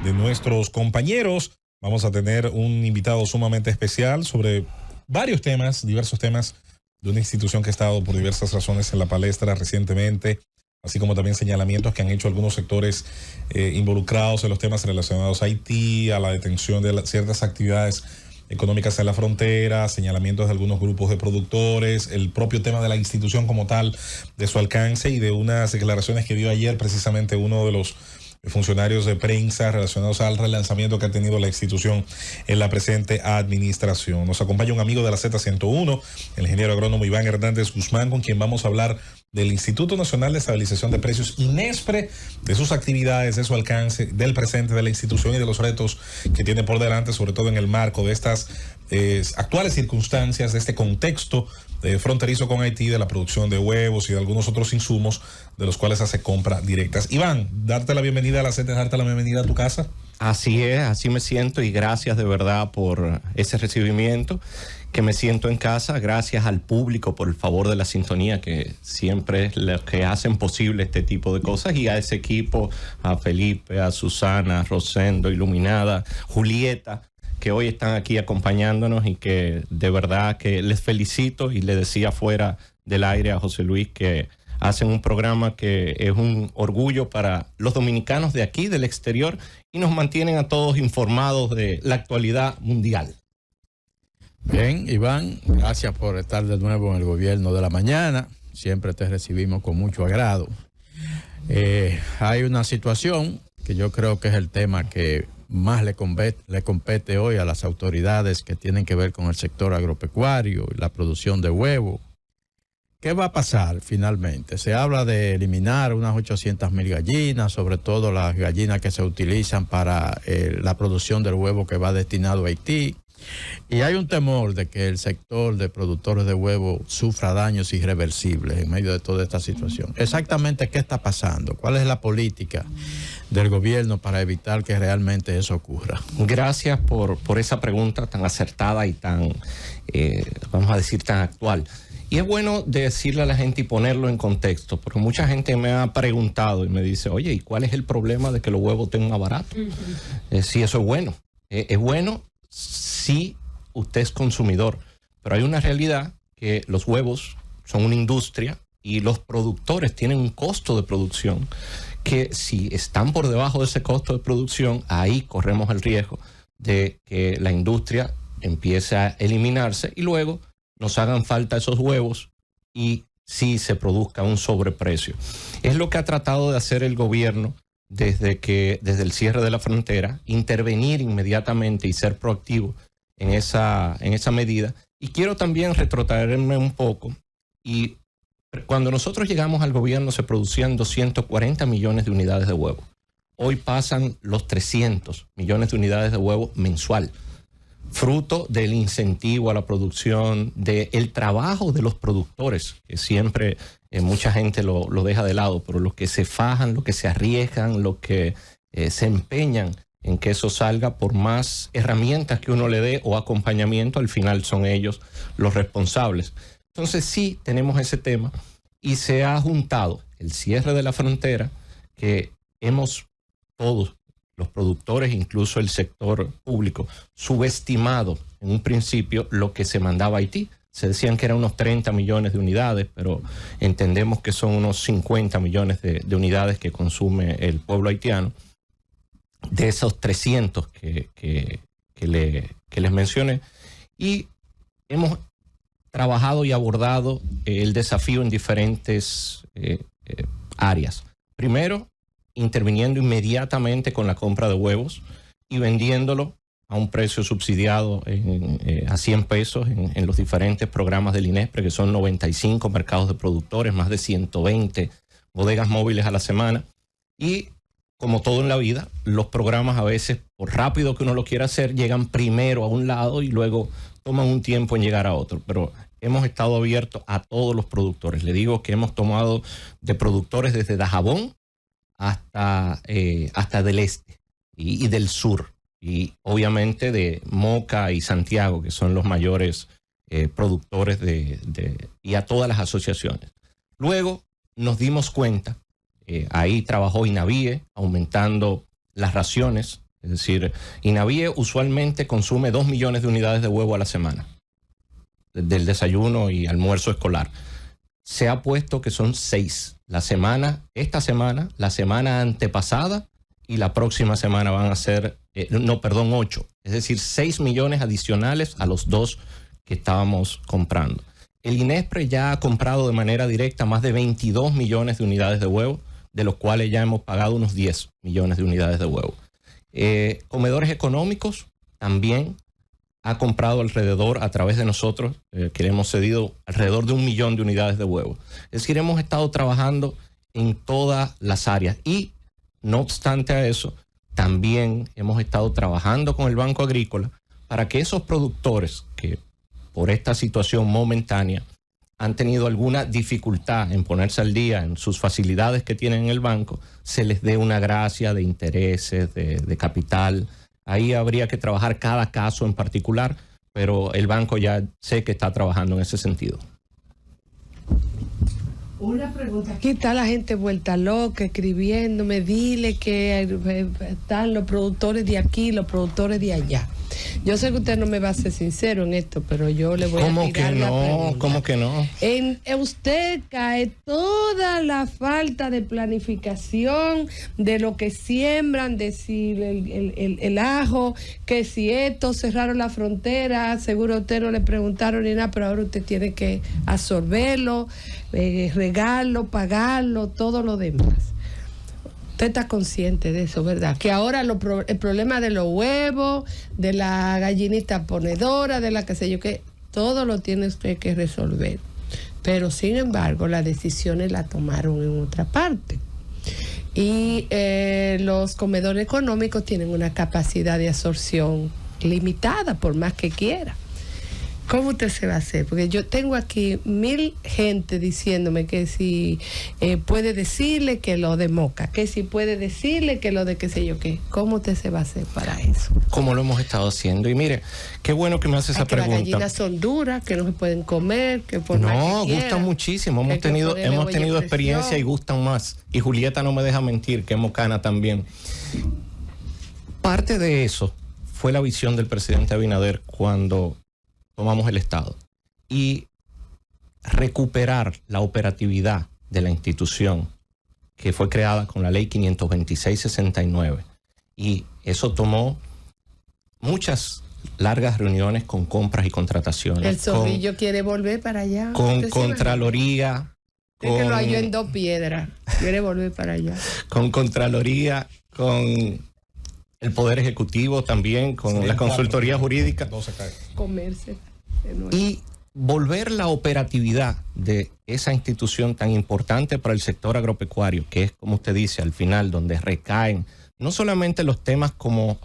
de nuestros compañeros. Vamos a tener un invitado sumamente especial sobre varios temas, diversos temas de una institución que ha estado por diversas razones en la palestra recientemente, así como también señalamientos que han hecho algunos sectores involucrados en los temas relacionados a Haití, a la detención de ciertas actividades económicas en la frontera, señalamientos de algunos grupos de productores, el propio tema de la institución como tal, de su alcance y de unas declaraciones que dio ayer precisamente uno de los funcionarios de prensa relacionados al relanzamiento que ha tenido la institución en la presente administración. Nos acompaña un amigo de la Z101, el ingeniero agrónomo Iván Hernández Guzmán, con quien vamos a hablar del Instituto Nacional de Estabilización de Precios, INESPRE, de sus actividades, de su alcance, del presente de la institución y de los retos que tiene por delante, sobre todo en el marco de estas actuales circunstancias, de este contexto fronterizo con Haití, de la producción de huevos y de algunos otros insumos de los cuales hace compra directas. Iván, darte la bienvenida a la Z, darte la bienvenida a tu casa. Así es, así me siento y gracias de verdad por ese recibimiento, que me siento en casa, gracias al público por el favor de la sintonía, que siempre es lo que hacen posible este tipo de cosas, y a ese equipo, a Felipe, a Susana, a Rosendo, Iluminada, Julieta, que hoy están aquí acompañándonos y que de verdad que les felicito, y le decía fuera del aire a José Luis que hacen un programa que es un orgullo para los dominicanos de aquí, del exterior, y nos mantienen a todos informados de la actualidad mundial. Bien, Iván, gracias por estar de nuevo en el Gobierno de la Mañana. Siempre te recibimos con mucho agrado. Hay una situación que yo creo que es el tema que más le compete hoy a las autoridades, que tienen que ver con el sector agropecuario y la producción de huevos. ¿Qué va a pasar finalmente? Se habla de eliminar unas 800,000 gallinas, sobre todo las gallinas que se utilizan para la producción del huevo que va destinado a Haití. Y hay un temor de que el sector de productores de huevos sufra daños irreversibles en medio de toda esta situación. Exactamente, ¿qué está pasando? ¿Cuál es la política del gobierno para evitar que realmente eso ocurra? Gracias por esa pregunta tan acertada y tan, vamos a decir, tan actual. Y es bueno decirle a la gente y ponerlo en contexto, porque mucha gente me ha preguntado y me dice, oye, ¿y cuál es el problema de que los huevos estén más baratos? Sí, eso es bueno. Es bueno si usted es consumidor, pero hay una realidad que los huevos son una industria y los productores tienen un costo de producción que, si están por debajo de ese costo de producción, ahí corremos el riesgo de que la industria empiece a eliminarse y luego nos hagan falta esos huevos y sí se produzca un sobreprecio. Es lo que ha tratado de hacer el gobierno desde el cierre de la frontera, intervenir inmediatamente y ser proactivo en esa medida. Y quiero también retrotraerme un poco. Y cuando nosotros llegamos al gobierno se producían 240 millones de unidades de huevo. Hoy pasan los 300 millones de unidades de huevo mensual, fruto del incentivo a la producción, del trabajo de los productores, que siempre mucha gente lo deja de lado, pero los que se fajan, los que se arriesgan, los que se empeñan en que eso salga, por más herramientas que uno le dé o acompañamiento, al final son ellos los responsables. Entonces sí tenemos ese tema y se ha juntado el cierre de la frontera, que hemos todos, los productores, incluso el sector público, subestimado en un principio lo que se mandaba a Haití. Se decían que eran unos 30 millones de unidades, pero entendemos que son unos 50 millones de unidades que consume el pueblo haitiano. De esos 300 que les mencioné. Y hemos trabajado y abordado el desafío en diferentes áreas. Primero, interviniendo inmediatamente con la compra de huevos y vendiéndolo a un precio subsidiado a 100 pesos en los diferentes programas del INESPRE, que son 95 mercados de productores, más de 120 bodegas móviles a la semana. Y como todo en la vida, los programas a veces, por rápido que uno lo quiera hacer, llegan primero a un lado y luego toman un tiempo en llegar a otro. Pero hemos estado abiertos a todos los productores. Le digo que hemos tomado de productores desde Dajabón hasta del este y del sur, y obviamente de Moca y Santiago, que son los mayores productores y a todas las asociaciones. Luego nos dimos cuenta, ahí trabajó INAVIE aumentando las raciones Es decir, Inavie usualmente consume 2 millones de unidades de huevo a la semana, del desayuno y almuerzo escolar. Se ha puesto que son 6 esta semana, la semana antepasada y la próxima semana van a ser, 8. Es decir, 6 millones adicionales a los 2 que estábamos comprando. El INESPRE ya ha comprado de manera directa más de 22 millones de unidades de huevo, de los cuales ya hemos pagado unos 10 millones de unidades de huevo. Comedores económicos también ha comprado alrededor, a través de nosotros, que le hemos cedido alrededor de 1 millón de unidades de huevo. Es decir, hemos estado trabajando en todas las áreas y, no obstante a eso, también hemos estado trabajando con el Banco Agrícola para que esos productores que por esta situación momentánea han tenido alguna dificultad en ponerse al día en sus facilidades que tienen en el banco, se les dé una gracia de intereses, de capital. Ahí habría que trabajar cada caso en particular, pero el banco ya sé que está trabajando en ese sentido. Una pregunta. Aquí está la gente vuelta loca, escribiéndome, dile que están los productores de aquí, los productores de allá. Yo sé que usted no me va a ser sincero en esto, pero yo le voy a tirar la pregunta. ¿Cómo que no? En usted cae toda la falta de planificación de lo que siembran, de si el ajo, que si esto, cerraron la frontera, seguro a usted no le preguntaron ni nada, pero ahora usted tiene que absorberlo, regarlo, pagarlo, todo lo demás. Usted está consciente de eso, ¿verdad? Que ahora el problema de los huevos, de la gallinita ponedora, de la qué sé yo qué, todo lo tiene usted que resolver. Pero sin embargo, las decisiones las tomaron en otra parte. Y los comedores económicos tienen una capacidad de absorción limitada, por más que quiera. ¿Cómo usted se va a hacer? Porque yo tengo aquí 1000 gente diciéndome que si puede decirle que lo de Moca, que si puede decirle que lo de qué sé yo qué. ¿Cómo usted se va a hacer para eso? Como lo hemos estado haciendo. Y mire, qué bueno que me hace esa pregunta. Las gallinas son duras, que no se pueden comer, que por más no, que gustan muchísimo. Hemos tenido experiencia y gustan más. Y Julieta no me deja mentir, que es mocana también. Parte de eso fue la visión del presidente Abinader cuando tomamos el Estado, y recuperar la operatividad de la institución que fue creada con la ley 526/69, y eso tomó muchas largas reuniones con compras y contrataciones. El Zorrillo quiere volver para allá. Con Contraloría. Es que lo halló en 2 piedras. Quiere volver para allá. Con Contraloría, con el Poder Ejecutivo también, con la consultoría jurídica. Comerse. Y volver la operatividad de esa institución tan importante para el sector agropecuario, que es, como usted dice, al final donde recaen no solamente los temas como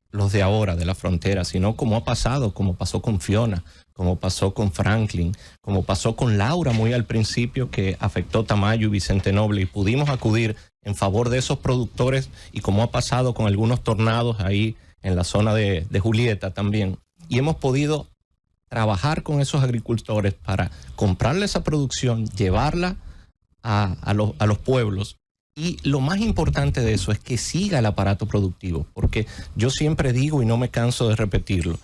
los de ahora, de la frontera, sino como ha pasado, como pasó con Fiona, como pasó con Franklin, como pasó con Laura muy al principio, que afectó Tamayo y Vicente Noble, y pudimos acudir en favor de esos productores, y como ha pasado con algunos tornados ahí en la zona de Julieta también. Y hemos podido trabajar con esos agricultores para comprarle esa producción, llevarla a los pueblos. Y lo más importante de eso es que siga el aparato productivo, porque yo siempre digo, y no me canso de repetirlo,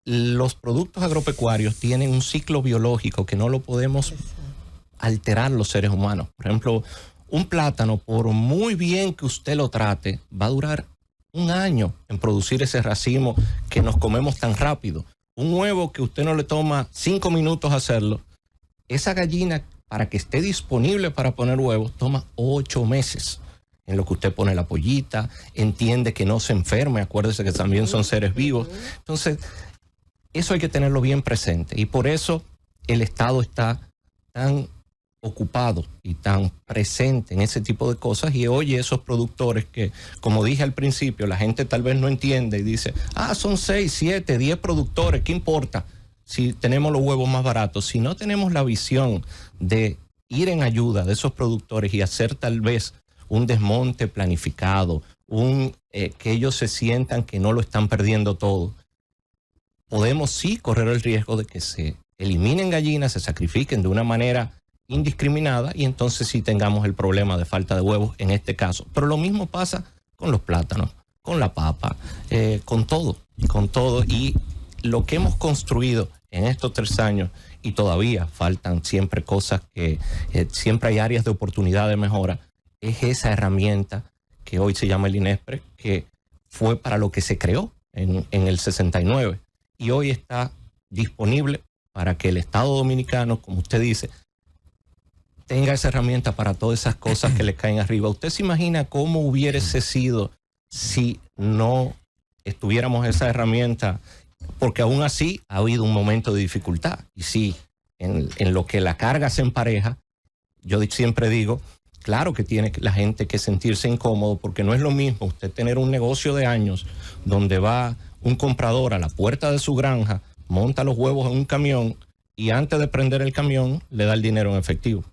los productos agropecuarios tienen un ciclo biológico que no lo podemos alterar los seres humanos. Por ejemplo, un plátano, por muy bien que usted lo trate, va a durar 1 año en producir ese racimo que nos comemos tan rápido. Un huevo que usted no le toma 5 minutos hacerlo, esa gallina, para que esté disponible para poner huevos, toma 8 meses. En lo que usted pone la pollita, entiende que no se enferme, acuérdese que también son seres vivos. Entonces, eso hay que tenerlo bien presente, y por eso el Estado está tan ocupado y tan presente en ese tipo de cosas, y oye esos productores que, como dije al principio, la gente tal vez no entiende y dice, son 6, 7, 10 productores, ¿qué importa si tenemos los huevos más baratos? Si no tenemos la visión de ir en ayuda de esos productores y hacer tal vez un desmonte planificado, que ellos se sientan que no lo están perdiendo todo, podemos sí correr el riesgo de que se eliminen gallinas, se sacrifiquen de una manera indiscriminada, y entonces sí tengamos el problema de falta de huevos en este caso. Pero lo mismo pasa con los plátanos. con la papa, con todo. Y lo que hemos construido en estos 3 años, y todavía faltan siempre cosas que siempre hay áreas de oportunidad de mejora, es esa herramienta que hoy se llama el INESPRE, que fue para lo que se creó en el 69 y hoy está disponible para que el Estado Dominicano, como usted dice, tenga esa herramienta para todas esas cosas que le caen arriba. ¿Usted se imagina cómo hubiese sido si no estuviéramos esa herramienta? Porque aún así ha habido un momento de dificultad. Y sí, en lo que la carga se empareja, yo siempre digo, claro que tiene la gente que sentirse incómodo, porque no es lo mismo usted tener un negocio de años donde va un comprador a la puerta de su granja, monta los huevos en un camión y antes de prender el camión le da el dinero en efectivo.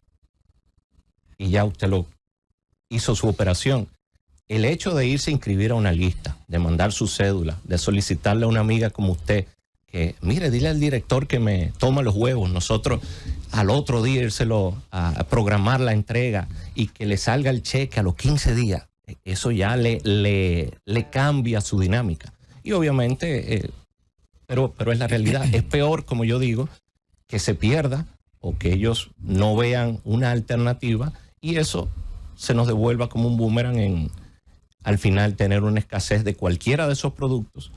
Y ya usted lo hizo su operación. El hecho de irse a inscribir a una lista, de mandar su cédula, de solicitarle a una amiga como usted, que mire, dile al director que me toma los huevos, nosotros al otro día írselo a programar la entrega y que le salga el cheque a los 15 días, eso ya le cambia su dinámica. Y obviamente, pero es la realidad, es peor, como yo digo, que se pierda o que ellos no vean una alternativa y eso se nos devuelva como un boomerang al final tener una escasez de cualquiera de esos productos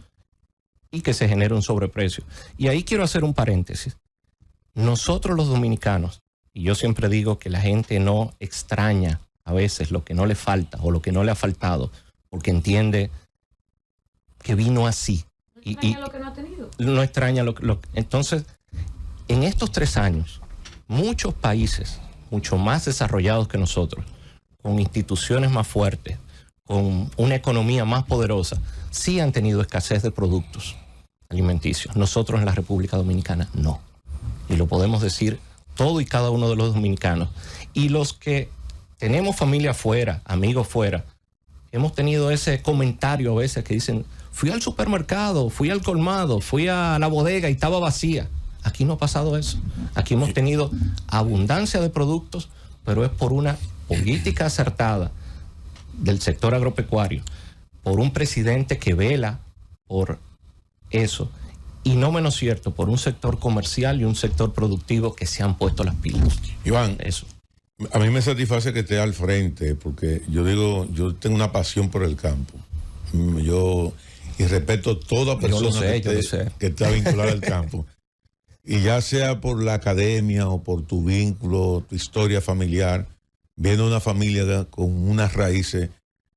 y que se genere un sobreprecio. Y ahí quiero hacer un paréntesis. Nosotros los dominicanos, y yo siempre digo que la gente no extraña a veces lo que no le falta o lo que no le ha faltado, porque entiende que vino así. No extraña lo que no ha tenido. No extraña Entonces, en estos 3 años, muchos países, mucho más desarrollados que nosotros, con instituciones más fuertes, con una economía más poderosa, sí han tenido escasez de productos alimenticios. Nosotros en la República Dominicana no. Y lo podemos decir todo y cada uno de los dominicanos. Y los que tenemos familia fuera, amigos fuera, hemos tenido ese comentario a veces que dicen, fui al supermercado, fui al colmado, fui a la bodega y estaba vacía. Aquí no ha pasado eso. Aquí hemos tenido abundancia de productos, pero es por una política acertada del sector agropecuario, por un presidente que vela por eso, y no menos cierto, por un sector comercial y un sector productivo que se han puesto las pilas. Iván, eso. A mí me satisface que esté al frente, porque yo tengo una pasión por el campo. Y respeto toda persona que está vinculada al campo. Y ya sea por la academia o por tu vínculo, tu historia familiar, viene una familia con unas raíces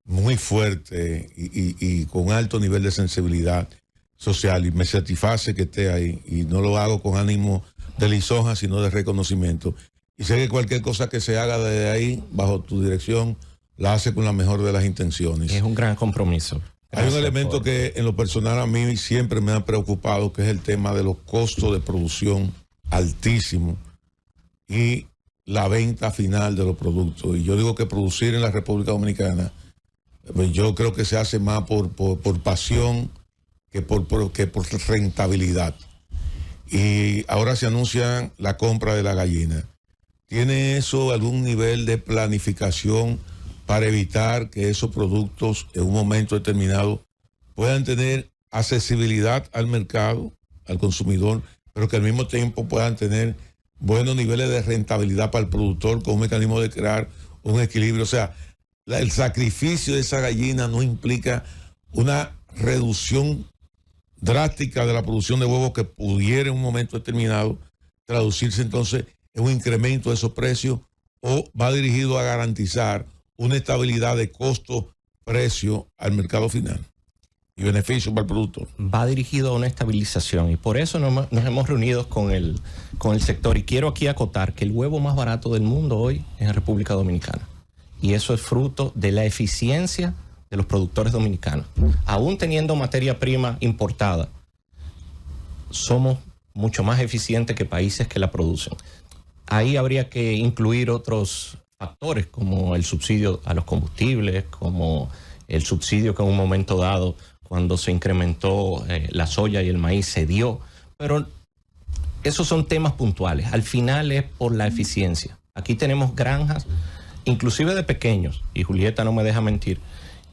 muy fuertes y con alto nivel de sensibilidad social, y me satisface que esté ahí, y no lo hago con ánimo de lisonja, sino de reconocimiento. Y sé que cualquier cosa que se haga desde ahí, bajo tu dirección, la hace con la mejor de las intenciones. Es un gran compromiso. Hay un elemento que en lo personal a mí siempre me ha preocupado, que es el tema de los costos de producción altísimos y la venta final de los productos. Y yo digo que producir en la República Dominicana, pues yo creo que se hace más por pasión que por rentabilidad. Y ahora se anuncia la compra de la gallina. ¿Tiene eso algún nivel de planificación para evitar que esos productos en un momento determinado puedan tener accesibilidad al mercado, al consumidor, pero que al mismo tiempo puedan tener buenos niveles de rentabilidad para el productor, con un mecanismo de crear un equilibrio? O sea, el sacrificio de esa gallina no implica una reducción drástica de la producción de huevos que pudiera en un momento determinado traducirse entonces en un incremento de esos precios, o va dirigido a garantizar una estabilidad de costo-precio al mercado final y beneficio para el productor. Va dirigido a una estabilización, y por eso nos hemos reunido con el sector. Y quiero aquí acotar que el huevo más barato del mundo hoy es en República Dominicana. Y eso es fruto de la eficiencia de los productores dominicanos. Aún teniendo materia prima importada, somos mucho más eficientes que países que la producen. Ahí habría que incluir otros factores como el subsidio a los combustibles, como el subsidio que en un momento dado, cuando se incrementó la soya y el maíz, se dio. Pero esos son temas puntuales. Al final es por la eficiencia. Aquí tenemos granjas, inclusive de pequeños, y Julieta no me deja mentir,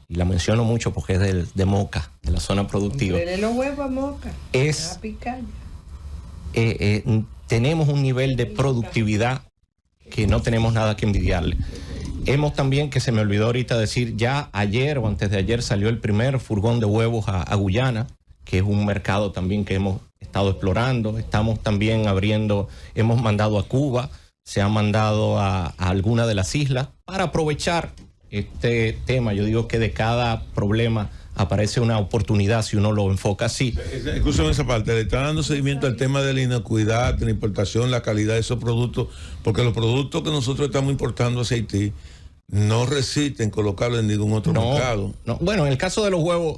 y la menciono mucho porque es de Moca, de la zona productiva. Comprele los huevos a Moca. Es a picaya. Tenemos un nivel de productividad que no tenemos nada que envidiarle. Hemos también, que se me olvidó ahorita decir, ya ayer o antes de ayer salió el primer furgón de huevos a Guyana, que es un mercado también que hemos estado explorando. Estamos también hemos mandado a Cuba, se ha mandado a alguna de las islas para aprovechar este tema. Yo digo que de cada problema aparece una oportunidad si uno lo enfoca así. Escúchame esa parte, le está dando seguimiento al tema de la inocuidad, de la importación, la calidad de esos productos, porque los productos que nosotros estamos importando hacia Haití no resisten colocarlo en ningún otro mercado. No. Bueno, en el caso de los huevos,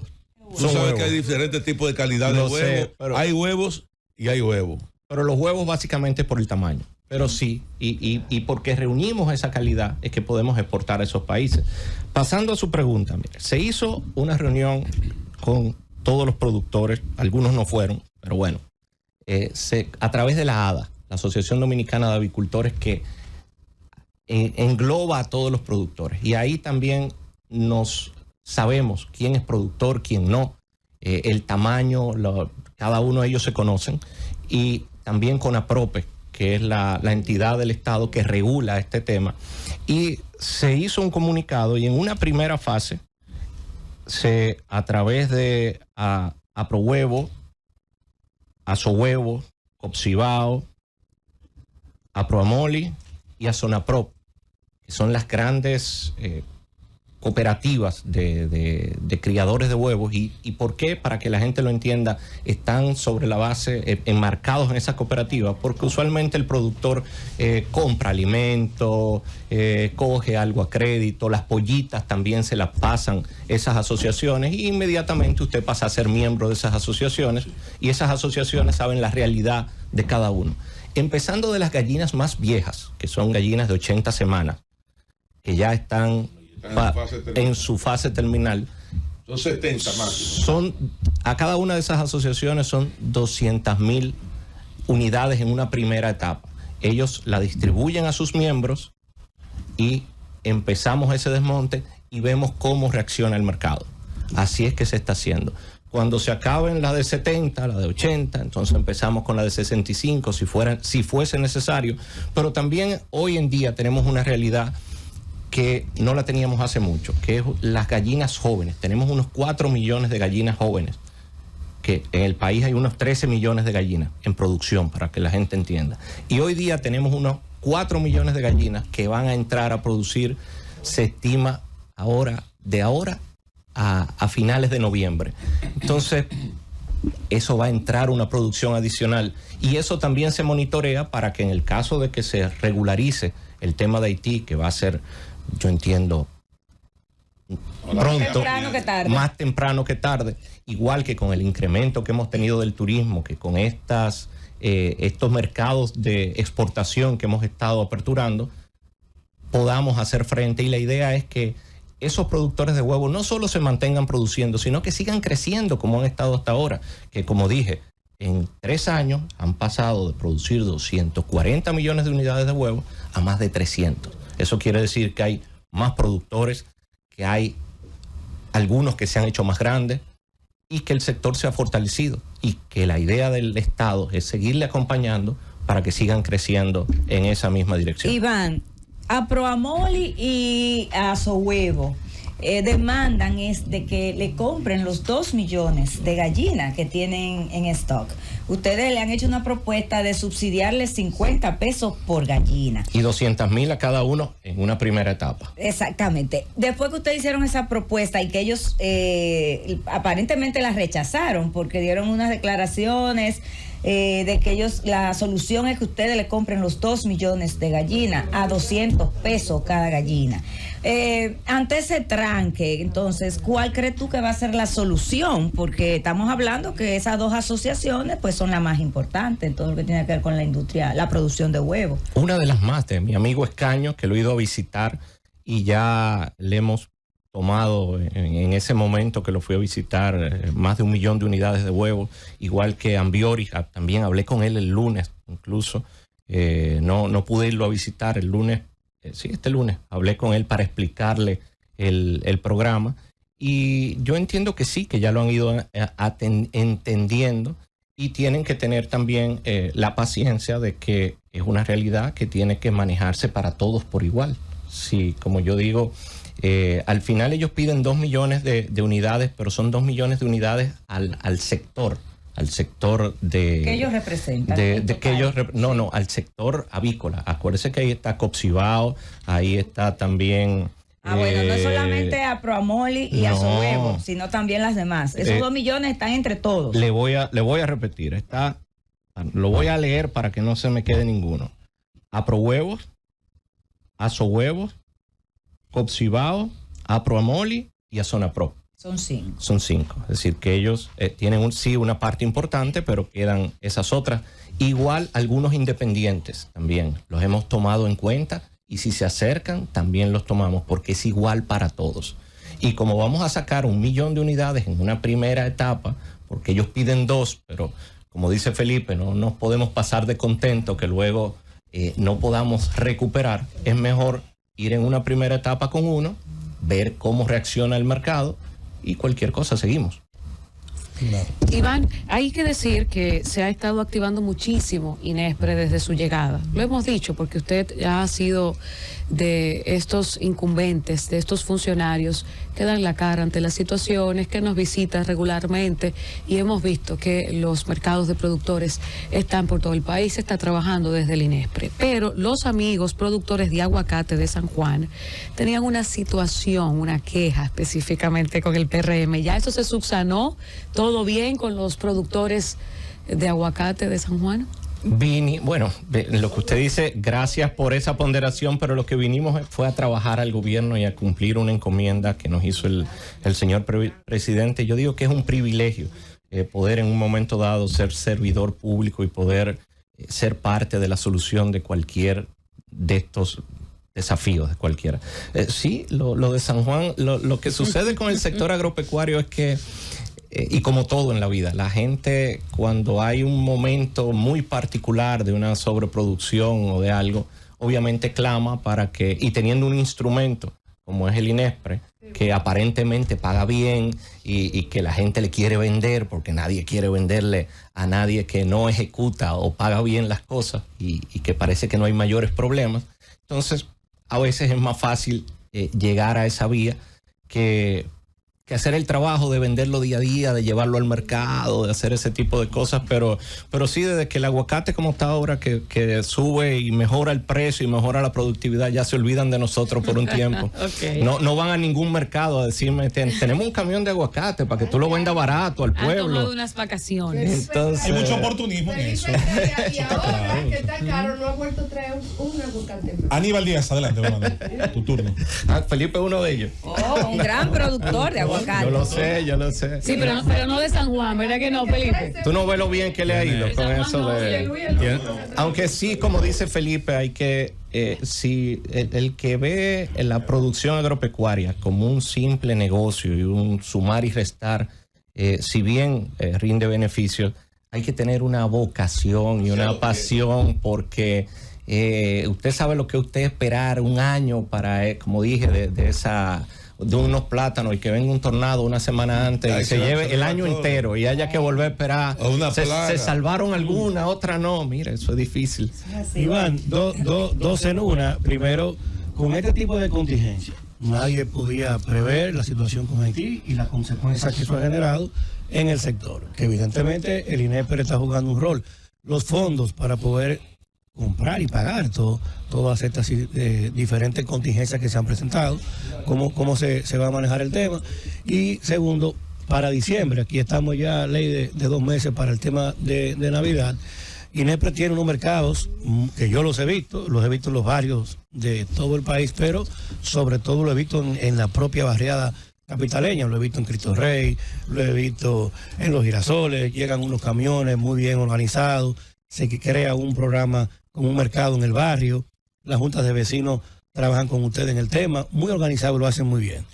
tú sabes que hay diferentes tipos de calidad de huevos. Hay huevos y hay huevos. Pero los huevos básicamente por el tamaño. Pero sí, y porque reunimos esa calidad es que podemos exportar a esos países. Pasando a su pregunta, mire, se hizo una reunión con todos los productores, algunos no fueron, pero bueno, a través de la ADA, la Asociación Dominicana de Avicultores, que engloba a todos los productores. Y ahí también sabemos quién es productor, quién no, el tamaño, cada uno de ellos se conocen. Y también con APROPE, que es la entidad del Estado que regula este tema. Y se hizo un comunicado y en una primera fase, a través de APROHUEVO, ASOHUEVO, COPCIBAO, APROAMOLI y ASONAPROP, que son las grandes cooperativas de criadores de huevos. ¿Y por qué? Para que la gente lo entienda, están sobre la base, enmarcados en esa cooperativa, porque usualmente el productor compra alimento, coge algo a crédito, las pollitas también se las pasan esas asociaciones y inmediatamente usted pasa a ser miembro de esas asociaciones y esas asociaciones saben la realidad de cada uno. Empezando de las gallinas más viejas, que son gallinas de 80 semanas, que ya están en su fase terminal. Son 70 más. A cada una de esas asociaciones son 200,000 unidades en una primera etapa. Ellos la distribuyen a sus miembros y empezamos ese desmonte y vemos cómo reacciona el mercado. Así es que se está haciendo. Cuando se acaben la de 70, la de 80, entonces empezamos con la de 65, si fuese necesario. Pero también hoy en día tenemos una realidad que no la teníamos hace mucho, que es las gallinas jóvenes. Tenemos unos 4 millones de gallinas jóvenes, que en el país hay unos 13 millones de gallinas en producción, para que la gente entienda. Y hoy día tenemos unos 4 millones de gallinas que van a entrar a producir, se estima de ahora a finales de noviembre. Entonces, eso va a entrar una producción adicional y eso también se monitorea para que en el caso de que se regularice el tema de Haití, que va a ser, yo entiendo, pronto, más temprano que tarde, igual que con el incremento que hemos tenido del turismo, que con estos mercados de exportación que hemos estado aperturando, podamos hacer frente. Y la idea es que esos productores de huevos no solo se mantengan produciendo, sino que sigan creciendo como han estado hasta ahora, que como dije, en 3 años han pasado de producir 240 millones de unidades de huevos a más de 300. Eso quiere decir que hay más productores, que hay algunos que se han hecho más grandes y que el sector se ha fortalecido y que la idea del Estado es seguirle acompañando para que sigan creciendo en esa misma dirección. Iván, APROAMOLI y ASOHUEVO demandan de que le compren los 2 millones de gallinas que tienen en stock. Ustedes le han hecho una propuesta de subsidiarle 50 pesos por gallina. Y 200,000 a cada uno en una primera etapa. Exactamente. Después que ustedes hicieron esa propuesta y que ellos aparentemente la rechazaron porque dieron unas declaraciones de que la solución es que ustedes le compren los 2 millones de gallinas a 200 pesos cada gallina. Ante ese tranque, entonces, ¿cuál crees tú que va a ser la solución? Porque estamos hablando que esas dos asociaciones pues son las más importantes en todo lo que tiene que ver con la industria, la producción de huevos. Una de las más, de mi amigo Escaño, que lo he ido a visitar y ya le hemos tomado en ese momento que lo fui a visitar más de 1 millón de unidades de huevos, igual que Ambiori. También hablé con él el lunes, incluso no pude irlo a visitar el lunes, este lunes hablé con él para explicarle el programa Y yo entiendo que sí, que ya lo han ido entendiendo y tienen que tener también la paciencia de que es una realidad que tiene que manejarse para todos por igual. Sí, como yo digo, al final ellos piden 2 millones de unidades, pero son 2 millones de unidades al sector de... Que ellos representan. Al sector avícola. Acuérdese que ahí está Copsibao, ahí está también... Bueno, no es solamente a Proamoli y a Sohuevo, sino también las demás. Esos 2 millones están entre todos. Le voy a repetir, lo voy a leer para que no se me quede ninguno. A Prohuevos, a Sohuevos, Copsibao, a Proamoli y a Zona Pro. Son 5. Son 5. Es decir, que ellos tienen sí una parte importante, pero quedan esas otras. Igual algunos independientes también los hemos tomado en cuenta y si se acercan también los tomamos porque es igual para todos. Y como vamos a sacar 1 millón de unidades en una primera etapa, porque ellos piden 2, pero como dice Felipe, no nos podemos pasar de contento que luego no podamos recuperar. Es mejor ir en una primera etapa con 1, ver cómo reacciona el mercado y cualquier cosa seguimos. Claro. Iván, hay que decir que se ha estado activando muchísimo Inespre desde su llegada. Lo hemos dicho porque usted ya ha sido de estos incumbentes, de estos funcionarios que dan la cara ante las situaciones, que nos visitan regularmente y hemos visto que los mercados de productores están por todo el país, se está trabajando desde el Inespre. Pero los amigos productores de aguacate de San Juan tenían una situación, una queja específicamente con el PRM. ¿Ya eso se subsanó? ¿Todo bien con los productores de aguacate de San Juan? Bueno, lo que usted dice, gracias por esa ponderación, pero lo que vinimos fue a trabajar al gobierno y a cumplir una encomienda que nos hizo el señor presidente. Yo digo que es un privilegio poder en un momento dado ser servidor público y poder ser parte de la solución de cualquier de estos desafíos, de cualquiera. Sí, lo de San Juan, lo que sucede con el sector agropecuario es que y como todo en la vida, la gente cuando hay un momento muy particular de una sobreproducción o de algo, obviamente clama para que, y teniendo un instrumento como es el Inespre, que aparentemente paga bien y que la gente le quiere vender porque nadie quiere venderle a nadie que no ejecuta o paga bien las cosas y que parece que no hay mayores problemas. Entonces, a veces es más fácil llegar a esa vía que hacer el trabajo de venderlo día a día, de llevarlo al mercado, de hacer ese tipo de cosas, pero sí, desde que el aguacate como está ahora, que sube y mejora el precio y mejora la productividad, ya se olvidan de nosotros por un tiempo. Okay. No van a ningún mercado a decirme, tenemos un camión de aguacate para que tú lo vendas barato al pueblo. Han tomado unas vacaciones. Entonces, hay mucho oportunismo en eso. Y ahora que está caro, no ha vuelto a traer un aguacate más. Aníbal Díaz, adelante, tu turno. Felipe es uno de ellos. Un gran productor de aguacate. Yo lo sé. Sí, pero no de San Juan, ¿verdad que no, Felipe? Tú no ves lo bien que le ha ido con eso de... Aunque sí, como dice Felipe, hay que... si el que ve la producción agropecuaria como un simple negocio y un sumar y restar, si bien rinde beneficios, hay que tener una vocación y una pasión porque... usted sabe lo que usted esperar un año para, como dije, de unos plátanos y que venga un tornado una semana antes y se lleve el año entero y haya que volver a esperar. Se salvaron algunas, otras no. Mira, eso es difícil. Iván, dos en una. Primero, con este tipo de contingencia, nadie podía prever la situación con Haití y las consecuencias que eso ha generado en el sector. Que evidentemente el Inespre está jugando un rol. Los fondos para poder comprar y pagar todas estas diferentes contingencias que se han presentado, cómo se va a manejar el tema. Y segundo, para diciembre, aquí estamos ya a ley de 2 meses para el tema de Navidad. Inespre tiene unos mercados que yo los he visto en los barrios de todo el país, pero sobre todo lo he visto en la propia barriada capitaleña, lo he visto en Cristo Rey, lo he visto en Los Girasoles, llegan unos camiones muy bien organizados, se crea un programa con un mercado en el barrio, las juntas de vecinos trabajan con ustedes en el tema, muy organizado, lo hacen muy bien.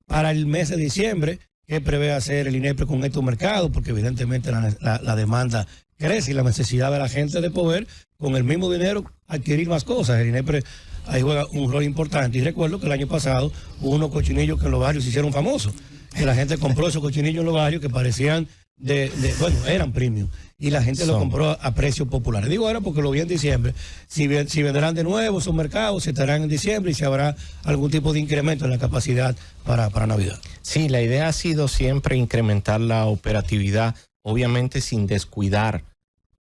Para el mes de diciembre, ¿qué prevé hacer el Inespre con estos mercados? Porque evidentemente la demanda crece y la necesidad de la gente de poder, con el mismo dinero, adquirir más cosas. El Inespre ahí juega un rol importante. Y recuerdo que el año pasado hubo unos cochinillos que en los barrios se hicieron famosos. que la gente compró esos cochinillos en los barrios que parecían bueno, eran premium. Y la gente lo compró a precios populares. Digo ahora porque lo vi en diciembre. Si venderán de nuevo esos mercados, se estarán en diciembre y si habrá algún tipo de incremento en la capacidad para Navidad. Sí, la idea ha sido siempre incrementar la operatividad, obviamente sin descuidar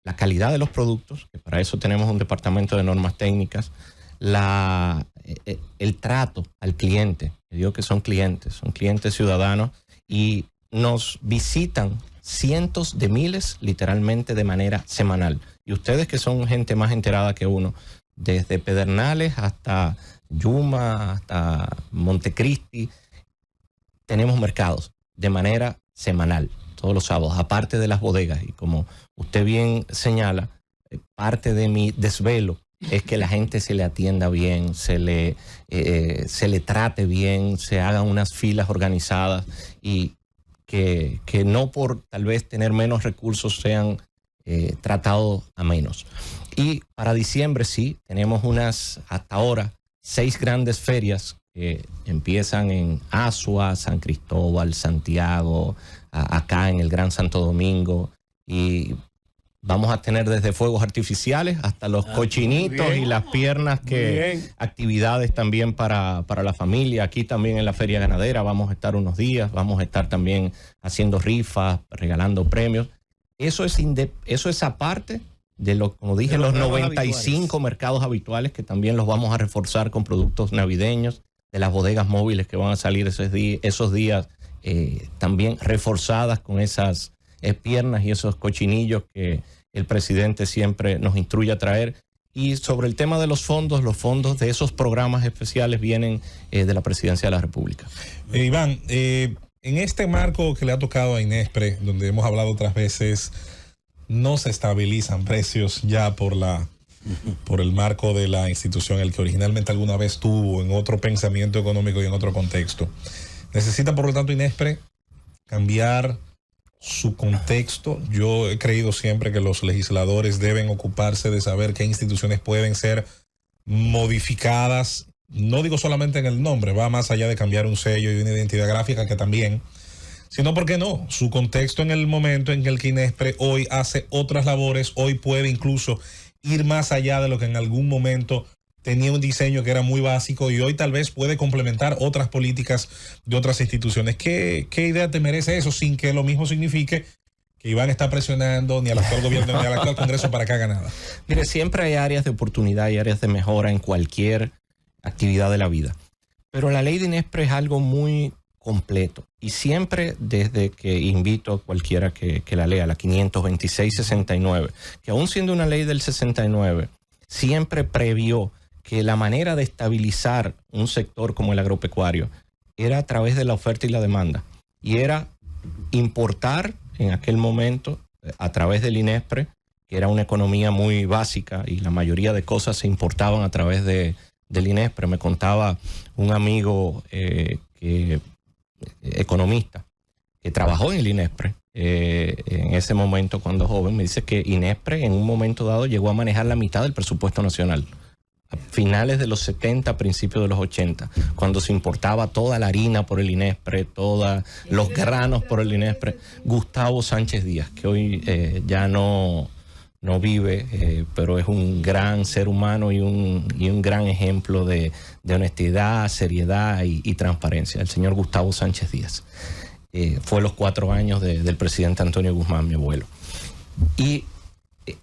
la calidad de los productos, que para eso tenemos un departamento de normas técnicas, el trato al cliente. Yo digo que son clientes ciudadanos y nos visitan cientos de miles literalmente de manera semanal. Y ustedes que son gente más enterada que uno, desde Pedernales hasta Yuma, hasta Montecristi, tenemos mercados de manera semanal, todos los sábados, aparte de las bodegas. Y como usted bien señala, parte de mi desvelo es que la gente se le atienda bien, se le trate bien, se hagan unas filas organizadas y que no por tal vez tener menos recursos sean tratados a menos. Y para diciembre sí, tenemos hasta ahora 6 grandes ferias que empiezan en Asua, San Cristóbal, Santiago, acá en el Gran Santo Domingo, y vamos a tener desde fuegos artificiales hasta los cochinitos y las piernas, actividades también para la familia. Aquí también en la Feria Ganadera vamos a estar unos días, vamos a estar también haciendo rifas, regalando premios. Eso es aparte de como dije, los 95 mercados habituales que también los vamos a reforzar con productos navideños, de las bodegas móviles que van a salir esos días también reforzadas con esas piernas y esos cochinillos que el presidente siempre nos instruye a traer. Y sobre el tema de los fondos de esos programas especiales vienen de la Presidencia de la República. Iván, en este marco que le ha tocado a Inespre, donde hemos hablado otras veces, no se estabilizan precios ya por el marco de la institución, el que originalmente alguna vez tuvo en otro pensamiento económico y en otro contexto. Necesita, por lo tanto, Inespre cambiar su contexto. Yo he creído siempre que los legisladores deben ocuparse de saber qué instituciones pueden ser modificadas. No digo solamente en el nombre, va más allá de cambiar un sello y una identidad gráfica, que también, sino, ¿por qué no? Su contexto en el momento en que el Inespre hoy hace otras labores, hoy puede incluso ir más allá de lo que en algún momento tenía un diseño que era muy básico y hoy tal vez puede complementar otras políticas de otras instituciones. ¿Qué idea te merece eso, sin que lo mismo signifique que Iván está presionando ni al actual gobierno ni al actual Congreso para que haga nada? Mire, siempre hay áreas de oportunidad y áreas de mejora en cualquier actividad de la vida. Pero la ley de Inespre es algo muy completo. Y siempre, desde que invito a cualquiera que la lea, la 526-69, que aún siendo una ley del 69, siempre previó que la manera de estabilizar un sector como el agropecuario era a través de la oferta y la demanda. Y era importar en aquel momento, a través del Inespre, que era una economía muy básica y la mayoría de cosas se importaban a través del Inespre. Me contaba un amigo economista que trabajó en el Inespre en ese momento cuando joven, me dice que Inespre en un momento dado llegó a manejar la mitad del presupuesto nacional. A finales de los 70, principios de los 80, cuando se importaba toda la harina por el Inespre, todos los granos por el Inespre. Gustavo Sánchez Díaz, que hoy ya no vive, pero es un gran ser humano y un gran ejemplo de honestidad, seriedad y transparencia. El señor Gustavo Sánchez Díaz. Fue los 4 años del presidente Antonio Guzmán, mi abuelo. Y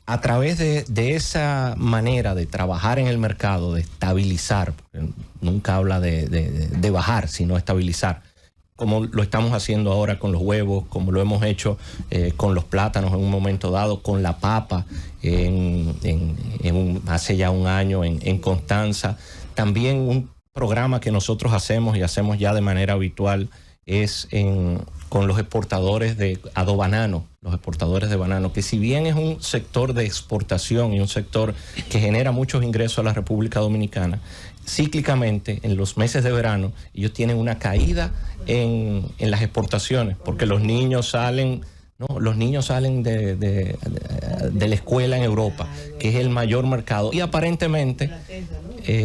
a través de esa manera de trabajar en el mercado, de estabilizar, porque nunca habla de bajar, sino estabilizar, como lo estamos haciendo ahora con los huevos, como lo hemos hecho con los plátanos en un momento dado, con la papa hace ya un año en Constanza. También un programa que nosotros hacemos y hacemos ya de manera habitual es con los exportadores de adobanano, los exportadores de banano, que si bien es un sector de exportación y un sector que genera muchos ingresos a la República Dominicana, cíclicamente en los meses de verano ellos tienen una caída en las exportaciones, porque los niños salen de la escuela en Europa, que es el mayor mercado, y aparentemente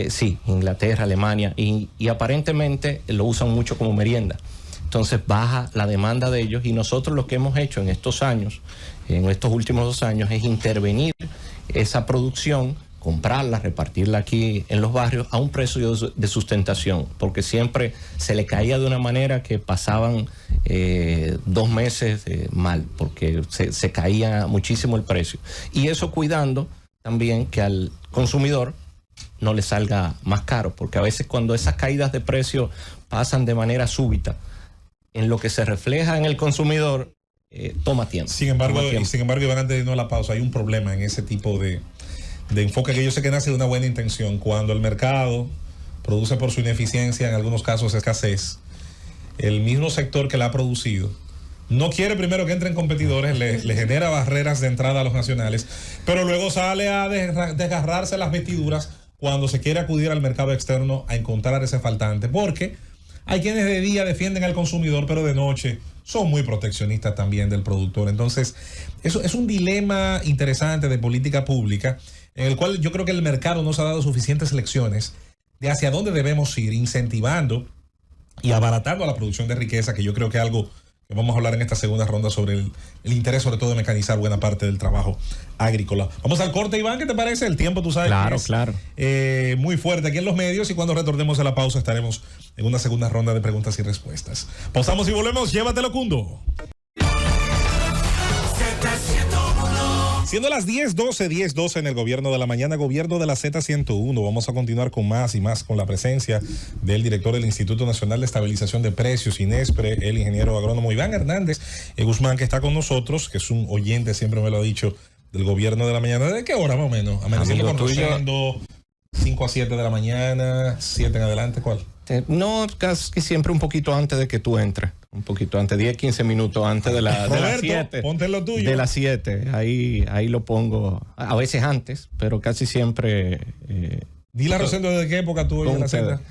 sí, Inglaterra, Alemania, y aparentemente lo usan mucho como merienda. entonces baja la demanda de ellos, y nosotros lo que hemos hecho en estos años, en estos últimos 2 años, es intervenir esa producción, comprarla, repartirla aquí en los barrios a un precio de sustentación, porque siempre se le caía de una manera que pasaban 2 meses mal, porque se caía muchísimo el precio. Y eso cuidando también que al consumidor no le salga más caro, porque a veces cuando esas caídas de precio pasan de manera súbita, en lo que se refleja en el consumidor, toma tiempo. Sin embargo, Iván, antes de irnos a la pausa, hay un problema en ese tipo de enfoque que yo sé que nace de una buena intención. Cuando el mercado produce por su ineficiencia, en algunos casos escasez, el mismo sector que la ha producido no quiere primero que entren competidores, le genera barreras de entrada a los nacionales, pero luego sale a desgarrarse las vestiduras cuando se quiere acudir al mercado externo a encontrar ese faltante, porque hay quienes de día defienden al consumidor, pero de noche son muy proteccionistas también del productor. Entonces, eso es un dilema interesante de política pública, en el cual yo creo que el mercado nos ha dado suficientes lecciones de hacia dónde debemos ir, incentivando y abaratando a la producción de riqueza, que yo creo que es algo que vamos a hablar en esta segunda ronda sobre el interés, sobre todo de mecanizar buena parte del trabajo agrícola. Vamos al corte, Iván, ¿qué te parece? El tiempo, tú sabes, claro, que es muy fuerte aquí en los medios, y cuando retornemos a la pausa estaremos en una segunda ronda de preguntas y respuestas. Pausamos y volvemos. Llévatelo, Cundo. Siendo las 10:12 en el gobierno de la mañana, gobierno de la Z101. Vamos a continuar con más y más con la presencia del director del Instituto Nacional de Estabilización de Precios, INESPRE, el ingeniero agrónomo Iván Hernández Guzmán, que está con nosotros, que es un oyente, siempre me lo ha dicho, del gobierno de la mañana. ¿De qué hora más o menos? Amaneciendo conociendo, 5 a 7 de la mañana, 7 en adelante, ¿cuál? No, casi siempre un poquito antes de que tú entres. Un poquito antes, 10, 15 minutos antes de las 7. Ponte lo tuyo. De las 7. Ahí lo pongo. A veces antes, pero casi siempre. Dile a Rosendo, ¿desde qué época tú oyes la Z?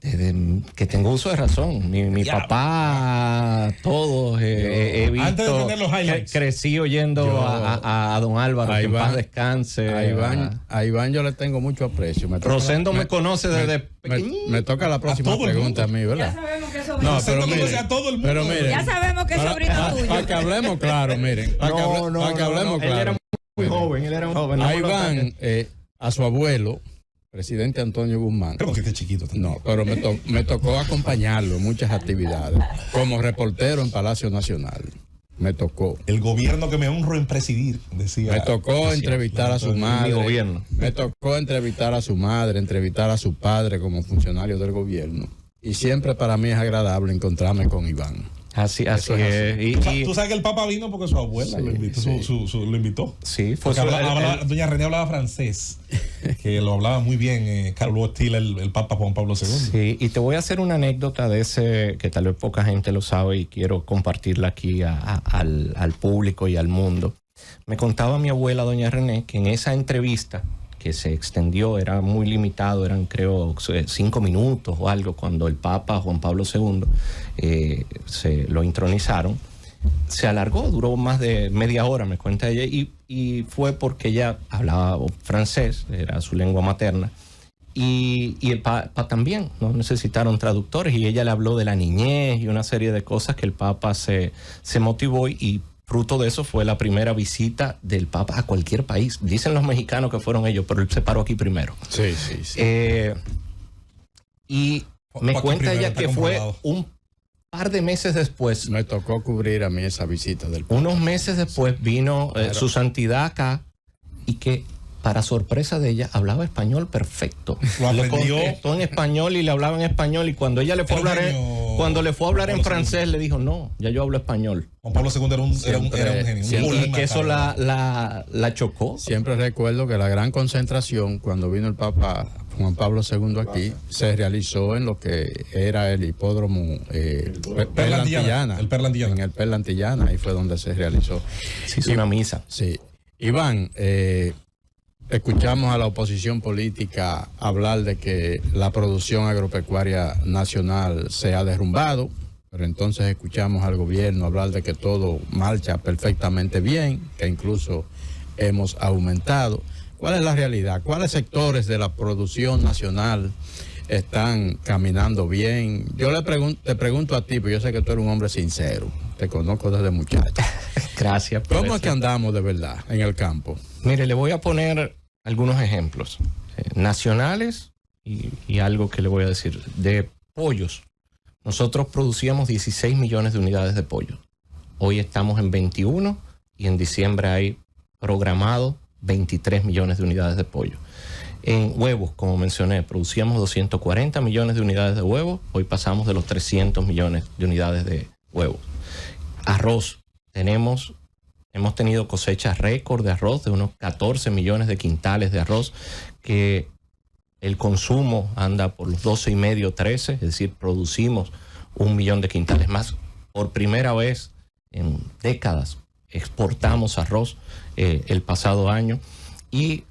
Desde que tengo uso de razón. Mi papá, todos he visto. Antes de tener los highlights. Crecí oyendo a don Álvaro, que en paz descanse. A Iván yo le tengo mucho aprecio. Rosendo me conoce desde pequeñito. Me toca la próxima pregunta a mí, ¿verdad? Ya sabemos que es sobrino. Pero miren, ya sabemos que es sobrino tuyo. Para que hablemos claro, miren. Para que hablemos claro. Él era muy joven, A Iván, a su abuelo, presidente Antonio Guzmán. Creo que esté chiquito también. No, pero me tocó acompañarlo en muchas actividades. Como reportero en Palacio Nacional. Me tocó. El gobierno que me honro en presidir, decía. Me tocó entrevistar a su madre. Mi gobierno. Me tocó entrevistar a su madre, entrevistar a su padre como funcionario del gobierno. Y siempre para mí es agradable encontrarme con Iván. Así es. Tú sabes que el Papa vino porque su abuela lo invitó. Lo invitó. Sí, fue doña René hablaba francés, que lo hablaba muy bien, Carlos Estila, el Papa Juan Pablo II. Sí, y te voy a hacer una anécdota de ese que tal vez poca gente lo sabe y quiero compartirla aquí al público y al mundo. Me contaba mi abuela, doña René, que en esa entrevista que se extendió, era muy limitado, eran creo 5 minutos o algo, cuando el Papa Juan Pablo II se lo intronizaron, se alargó, duró más de media hora, me cuenta ella, y fue porque ella hablaba francés, era su lengua materna, y el Papa también, no necesitaron traductores, y ella le habló de la niñez y una serie de cosas que el Papa se motivó, y fruto de eso fue la primera visita del Papa a cualquier país. Dicen los mexicanos que fueron ellos, pero él se paró aquí primero. Sí. Y me cuenta ella que fue un par de meses después. Me tocó cubrir a mí esa visita del Papa. Unos meses después vino su santidad acá, y que para sorpresa de ella hablaba español perfecto. Le contestó en español y le hablaba en español, y cuando ella le fue a hablar en francés, le dijo, no, ya yo hablo español. Juan Pablo II era un genio. Y que eso la chocó. Siempre recuerdo que la gran concentración, cuando vino el Papa Juan Pablo II aquí, se realizó en lo que era el hipódromo Perla Antillana. El Perla Antillana. En el Perla Antillana, ahí fue donde se realizó. Se hizo una misa. Sí. Iván, escuchamos a la oposición política hablar de que la producción agropecuaria nacional se ha derrumbado, pero entonces escuchamos al gobierno hablar de que todo marcha perfectamente bien, que incluso hemos aumentado. ¿Cuál es la realidad? ¿Cuáles sectores de la producción nacional están caminando bien. Yo te pregunto a ti, porque yo sé que tú eres un hombre sincero. Te conozco desde muchacho. Gracias. ¿Cómo es que andamos de verdad en el campo? Mire, le voy a poner algunos ejemplos nacionales y algo que le voy a decir. De pollos. Nosotros producíamos 16 millones de unidades de pollo. Hoy estamos en 21 y en diciembre hay programado 23 millones de unidades de pollo. En huevos, como mencioné, producíamos 240 millones de unidades de huevos. Hoy pasamos de los 300 millones de unidades de huevos. Arroz, hemos tenido cosechas récord de arroz, de unos 14 millones de quintales de arroz, que el consumo anda por los 12,5, 13, es decir, producimos 1 millón de quintales más. Por primera vez en décadas exportamos arroz el pasado año, y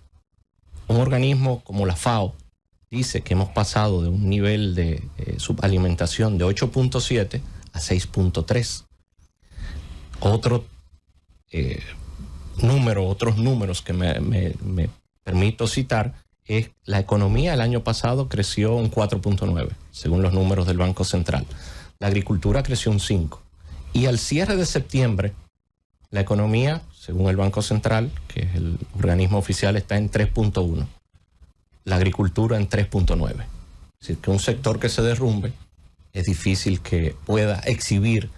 un organismo como la FAO dice que hemos pasado de un nivel de subalimentación de 8.7 a 6.3. Otros números que me permito citar es la economía el año pasado creció un 4.9, según los números del Banco Central. La agricultura creció un 5. Y al cierre de septiembre, la economía, según el Banco Central, que es el organismo oficial, está en 3.1. La agricultura en 3.9. Es decir, que un sector que se derrumbe es difícil que pueda exhibir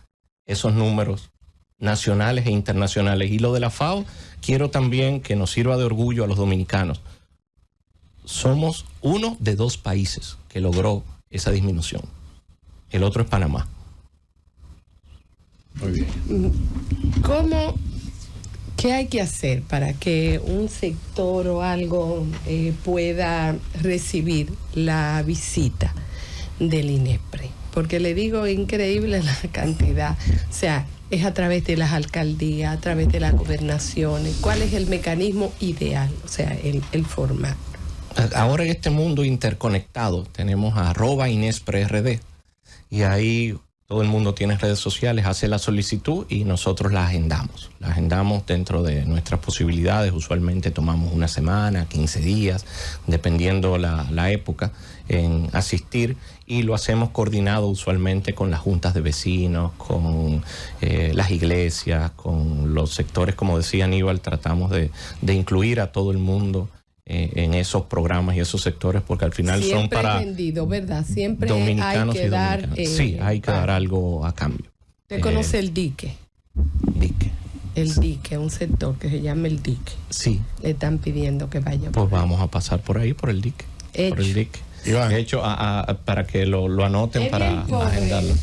esos números nacionales e internacionales. Y lo de la FAO, quiero también que nos sirva de orgullo a los dominicanos. Somos uno de 2 países que logró esa disminución. El otro es Panamá. Muy bien. ¿Qué hay que hacer para que un sector o algo pueda recibir la visita del INESPRE? Porque le digo, increíble la cantidad. O sea, es a través de las alcaldías, a través de las gobernaciones. ¿Cuál es el mecanismo ideal? O sea, el formato. Ahora en este mundo interconectado tenemos a @INESPRERD, y ahí todo el mundo tiene redes sociales, hace la solicitud y nosotros la agendamos. La agendamos dentro de nuestras posibilidades. Usualmente tomamos una semana, 15 días, dependiendo la época, en asistir, y lo hacemos coordinado usualmente con las juntas de vecinos, con las iglesias, con los sectores, como decía Aníbal, tratamos de incluir a todo el mundo en esos programas y esos sectores, porque al final siempre son para vendido, ¿verdad? Siempre dominicanos hay que y dar, dominicanas. Sí, hay que dar algo a cambio. ¿Usted conoce el dique? Dique. El dique, un sector que se llama el dique. Sí. Le están pidiendo que vaya. Pues vamos a pasar por ahí, por el dique. Por el dique. Iván. De hecho, para que lo anoten Es para bien pobre, agendarlo.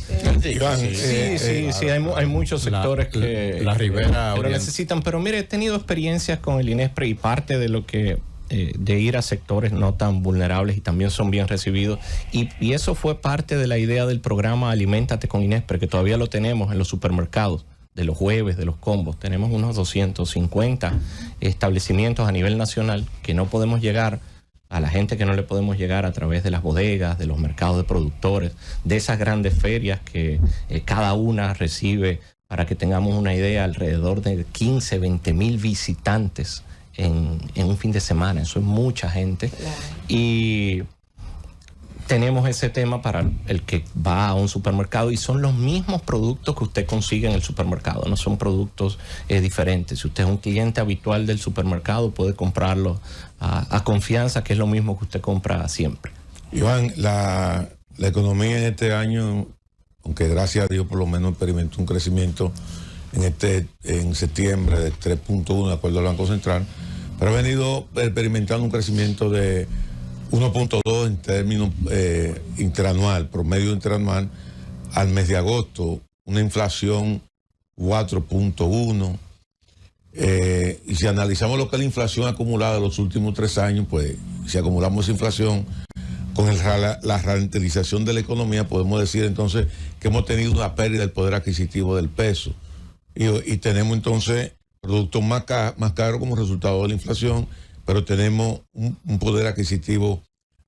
Iván, Sí, hay muchos sectores que la Ribera lo Oriental necesitan, pero mire, he tenido experiencias con el INESPRE, y parte de lo que de ir a sectores no tan vulnerables, y también son bien recibidos, y eso fue parte de la idea del programa Aliméntate con INESPRE, que todavía lo tenemos en los supermercados, de los jueves, de los combos. Tenemos unos 250 establecimientos a nivel nacional que no podemos llegar a la gente, que no le podemos llegar a través de las bodegas, de los mercados de productores, de esas grandes ferias que cada una recibe, para que tengamos una idea, alrededor de 15, 20 mil visitantes en un fin de semana. Eso es mucha gente. Claro. Y tenemos ese tema para el que va a un supermercado, y son los mismos productos que usted consigue en el supermercado, no son productos diferentes. Si usted es un cliente habitual del supermercado, puede comprarlo a confianza, que es lo mismo que usted compra siempre. Iván, la economía en este año, aunque gracias a Dios por lo menos experimentó un crecimiento en septiembre de 3.1 de acuerdo al Banco Central, pero ha venido experimentando un crecimiento de 1.2 en términos interanual, promedio interanual, al mes de agosto, una inflación 4.1. Y si analizamos lo que es la inflación acumulada de los últimos 3 años, pues si acumulamos esa inflación con la ralentización de la economía, podemos decir entonces que hemos tenido una pérdida del poder adquisitivo del peso. Y tenemos entonces productos más caros como resultado de la inflación, pero tenemos un poder adquisitivo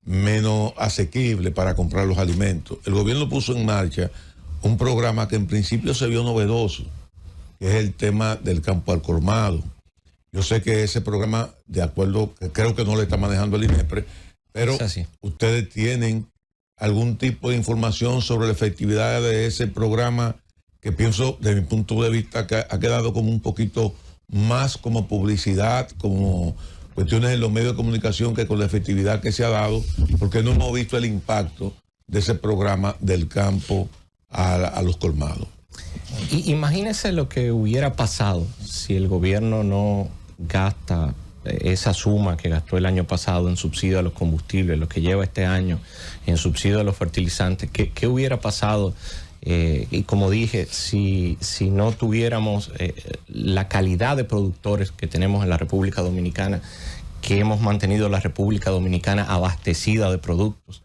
menos asequible para comprar los alimentos. El gobierno puso en marcha un programa que en principio se vio novedoso, que es el tema del campo al colmado. Yo sé que ese programa, de acuerdo, creo que no le está manejando el INESPRE, pero ustedes tienen algún tipo de información sobre la efectividad de ese programa, que pienso, desde mi punto de vista, que ha quedado como un poquito más como publicidad, como cuestiones en los medios de comunicación, que con la efectividad que se ha dado, porque no hemos visto el impacto de ese programa del campo a los colmados? Y imagínese lo que hubiera pasado si el gobierno no gasta esa suma que gastó el año pasado en subsidio a los combustibles, lo que lleva este año en subsidio a los fertilizantes. ¿Qué hubiera pasado? Y como dije, si no tuviéramos la calidad de productores que tenemos en la República Dominicana, que hemos mantenido la República Dominicana abastecida de productos,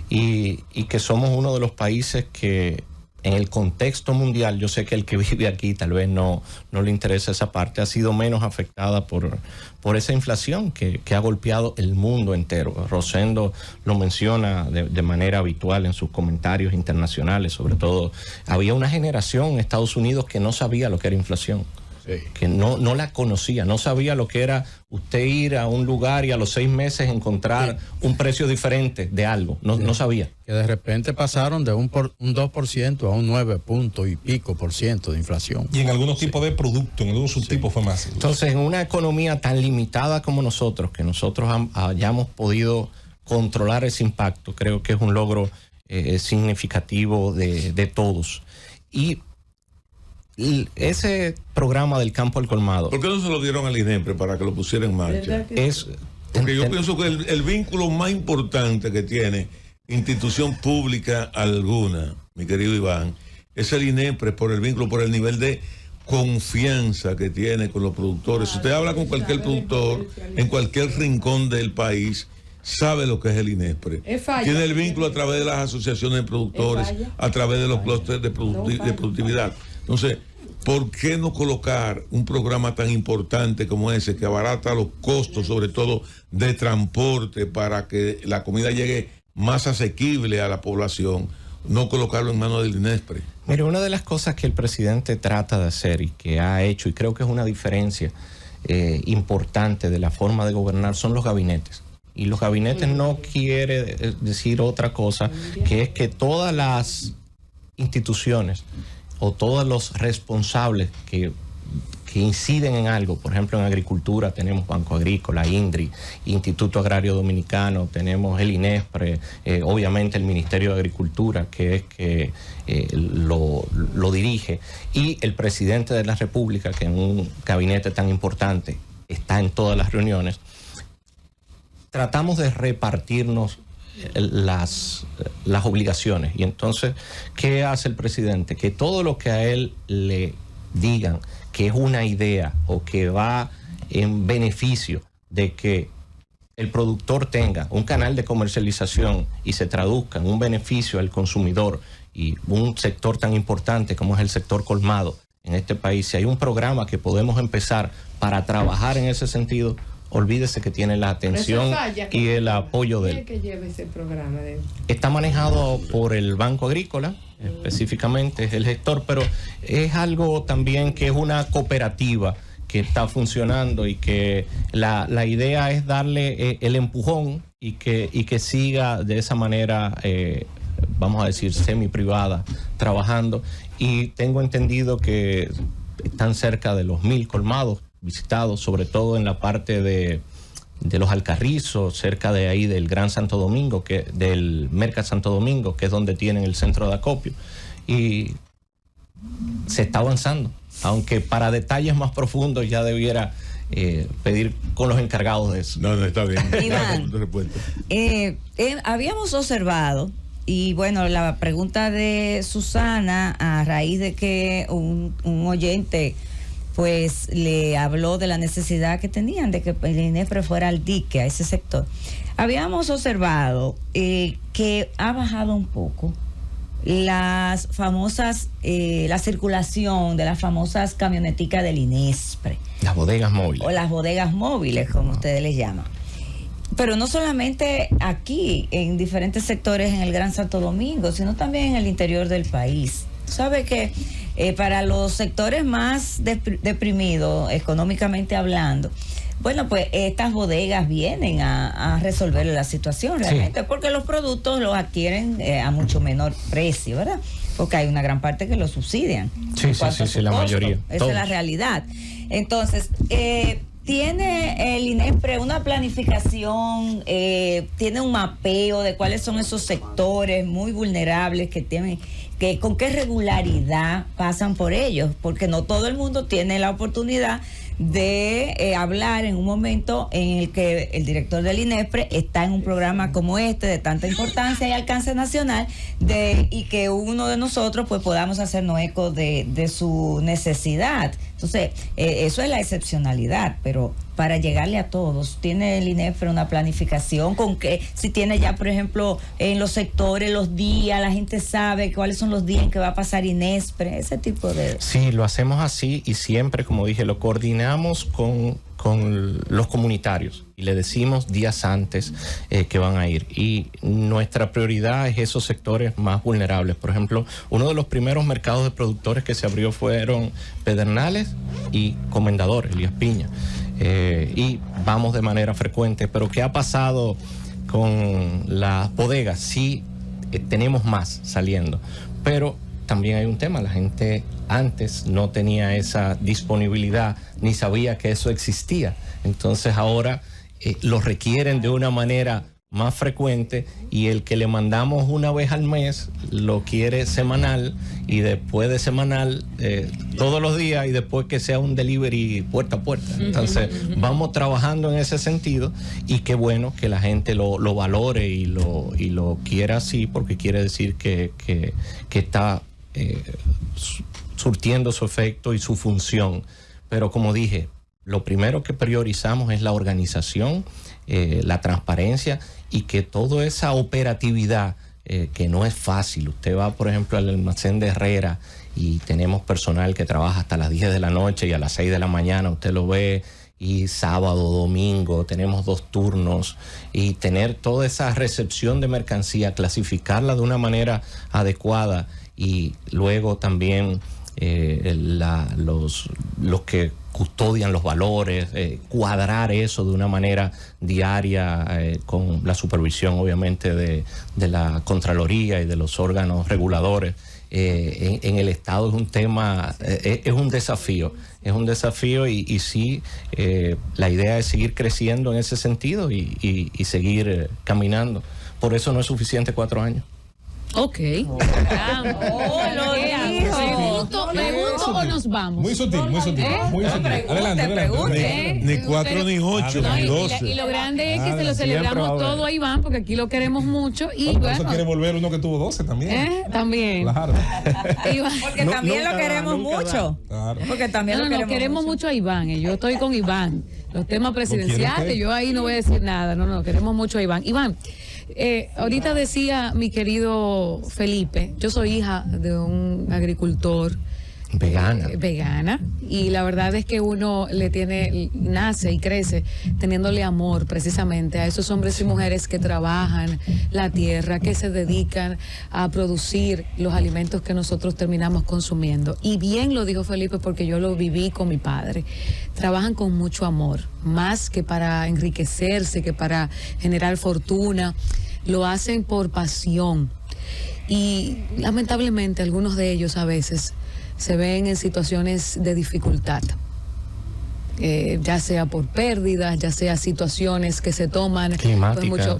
y que somos uno de los países que en el contexto mundial, yo sé que el que vive aquí tal vez no le interesa esa parte, ha sido menos afectada por esa inflación que ha golpeado el mundo entero. Rosendo lo menciona de manera habitual en sus comentarios internacionales. Sobre todo, había una generación en Estados Unidos que no sabía lo que era inflación. Sí. Que no la conocía, no sabía lo que era usted ir a un lugar y a los 6 meses encontrar un precio diferente de algo, no sabía. Que de repente pasaron de un 2% a un 9 punto y pico por ciento de inflación. Y en algunos tipos de productos, en algunos subtipos fue más. Entonces, en una economía tan limitada como nosotros, que nosotros hayamos podido controlar ese impacto, creo que es un logro significativo de todos. Y ese programa del campo al colmado, ¿por qué no se lo dieron al INEPRE para que lo pusiera en marcha? Porque yo pienso que el vínculo más importante que tiene institución pública alguna, mi querido Iván, es el INEPRE, por el vínculo, por el nivel de confianza que tiene con los productores. Si usted habla con cualquier productor en cualquier rincón del país, sabe lo que es el INEPRE. Tiene el vínculo a través de las asociaciones de productores, a través de los clústeres de productividad. Entonces, ¿por qué no colocar un programa tan importante como ese, que abarata los costos, sobre todo de transporte, para que la comida llegue más asequible a la población? No colocarlo en manos del INEPRE. Mire, una de las cosas que el presidente trata de hacer y que ha hecho, y creo que es una diferencia importante de la forma de gobernar, son los gabinetes. Y los gabinetes no quiere decir otra cosa, que es que todas las instituciones o todos los responsables que inciden en algo, por ejemplo en agricultura tenemos Banco Agrícola, INDRI, Instituto Agrario Dominicano, tenemos el INEPRE, obviamente el Ministerio de Agricultura, que es que lo dirige, y el presidente de la República, que en un gabinete tan importante está en todas las reuniones. Tratamos de repartirnos las obligaciones. Y entonces, ¿qué hace el presidente? Que todo lo que a él le digan que es una idea o que va en beneficio de que el productor tenga un canal de comercialización y se traduzca en un beneficio al consumidor y un sector tan importante como es el sector colmado en este país, si hay un programa que podemos empezar para trabajar en ese sentido, olvídese que tiene la atención y el apoyo de él. ¿Qué lleva ese programa? Está manejado por el Banco Agrícola, específicamente es el gestor, pero es algo también que es una cooperativa que está funcionando y que la idea es darle el empujón y que siga de esa manera, vamos a decir, semi privada, trabajando. Y tengo entendido que están cerca de los 1,000 colmados visitados, sobre todo en la parte de los Alcarrizos, cerca de ahí del Gran Santo Domingo, del Mercat Santo Domingo, que es donde tienen el centro de acopio. Y se está avanzando, aunque para detalles más profundos ya debiera pedir con los encargados de eso. No, está bien. Iván, habíamos observado, y bueno, la pregunta de Susana, a raíz de que un oyente pues le habló de la necesidad que tenían de que el INEPRE fuera al dique, a ese sector. Habíamos observado que ha bajado un poco las famosas, la circulación de las famosas camioneticas del INESPRE. Las bodegas móviles. O las bodegas móviles, como ustedes les llaman. Pero no solamente aquí, en diferentes sectores en el Gran Santo Domingo, sino también en el interior del país. ¿Sabe que para los sectores más deprimidos, económicamente hablando, bueno, pues estas bodegas vienen a resolver la situación realmente, porque los productos los adquieren a mucho menor precio, ¿verdad? Porque hay una gran parte que lo subsidian. Sí, la mayoría. Esa es la realidad. Entonces, ¿tiene el INESPRE una planificación, tiene un mapeo de cuáles son esos sectores muy vulnerables que tienen, que con qué regularidad pasan por ellos? Porque no todo el mundo tiene la oportunidad de hablar en un momento en el que el director del INESPRE está en un programa como este de tanta importancia y alcance nacional, y que uno de nosotros pues podamos hacernos eco de su necesidad. Entonces, eso es la excepcionalidad, pero para llegarle a todos, ¿tiene el INESPRE una planificación con que si tiene ya, por ejemplo, en los sectores, los días, la gente sabe cuáles son los días en que va a pasar INESPRE, ese tipo de... Sí, lo hacemos así y siempre, como dije, lo coordinamos con los comunitarios y le decimos días antes que van a ir. Y nuestra prioridad es esos sectores más vulnerables. Por ejemplo, uno de los primeros mercados de productores que se abrió fueron Pedernales y Comendador, Elías Piña. Y vamos de manera frecuente. Pero ¿qué ha pasado con las bodegas? Sí, tenemos más saliendo, pero también hay un tema, la gente antes no tenía esa disponibilidad ni sabía que eso existía, entonces ahora lo requieren de una manera más frecuente, y el que le mandamos una vez al mes lo quiere semanal, y después de semanal todos los días, y después que sea un delivery puerta a puerta. Entonces vamos trabajando en ese sentido, y qué bueno que la gente lo valore y lo quiera así, porque quiere decir que está surtiendo su efecto y su función. Pero como dije, lo primero que priorizamos es la organización, la transparencia, y que toda esa operatividad, que no es fácil. Usted va, por ejemplo, al almacén de Herrera y tenemos personal que trabaja hasta las 10 de la noche y a las 6 de la mañana usted lo ve, y sábado, domingo, tenemos 2 turnos, y tener toda esa recepción de mercancía, clasificarla de una manera adecuada, y luego también los que custodian los valores, cuadrar eso de una manera diaria, con la supervisión obviamente de la Contraloría y de los órganos reguladores en el Estado. Es un tema, es un desafío, y sí, la idea es seguir creciendo en ese sentido y seguir caminando. Por eso no es suficiente 4 años. Ok. ¿Pregunto o nos vamos? Muy sutil, muy sutil. Muy sutil. Adelante. Ni 4 ni 8 ni 12. Y lo grande es que se lo celebramos todo a Iván, porque aquí lo queremos mucho. Y por bueno, eso quiere volver uno que tuvo 12 también. También. Claro. Porque también lo queremos mucho. Claro. Porque también No, queremos mucho a Iván. Yo estoy con Iván. Los temas presidenciales, yo ahí no voy a decir nada. No, queremos mucho a Iván. Iván, ahorita decía mi querido Felipe, yo soy hija de un agricultor vegana, y la verdad es que uno nace y crece teniéndole amor precisamente a esos hombres y mujeres que trabajan la tierra, que se dedican a producir los alimentos que nosotros terminamos consumiendo. Y bien lo dijo Felipe, porque yo lo viví con mi padre. Trabajan con mucho amor, más que para enriquecerse, que para generar fortuna. Lo hacen por pasión, y lamentablemente algunos de ellos a veces se ven en situaciones de dificultad, ya sea por pérdidas, ya sea situaciones que se toman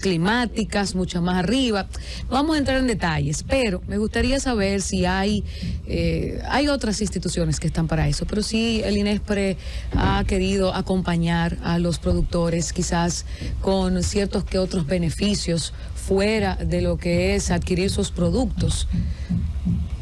climáticas, mucho más arriba. No vamos a entrar en detalles, pero me gustaría saber si hay otras instituciones que están para eso, pero sí el INESPRE ha querido acompañar a los productores, quizás con ciertos que otros beneficios fuera de lo que es adquirir sus productos.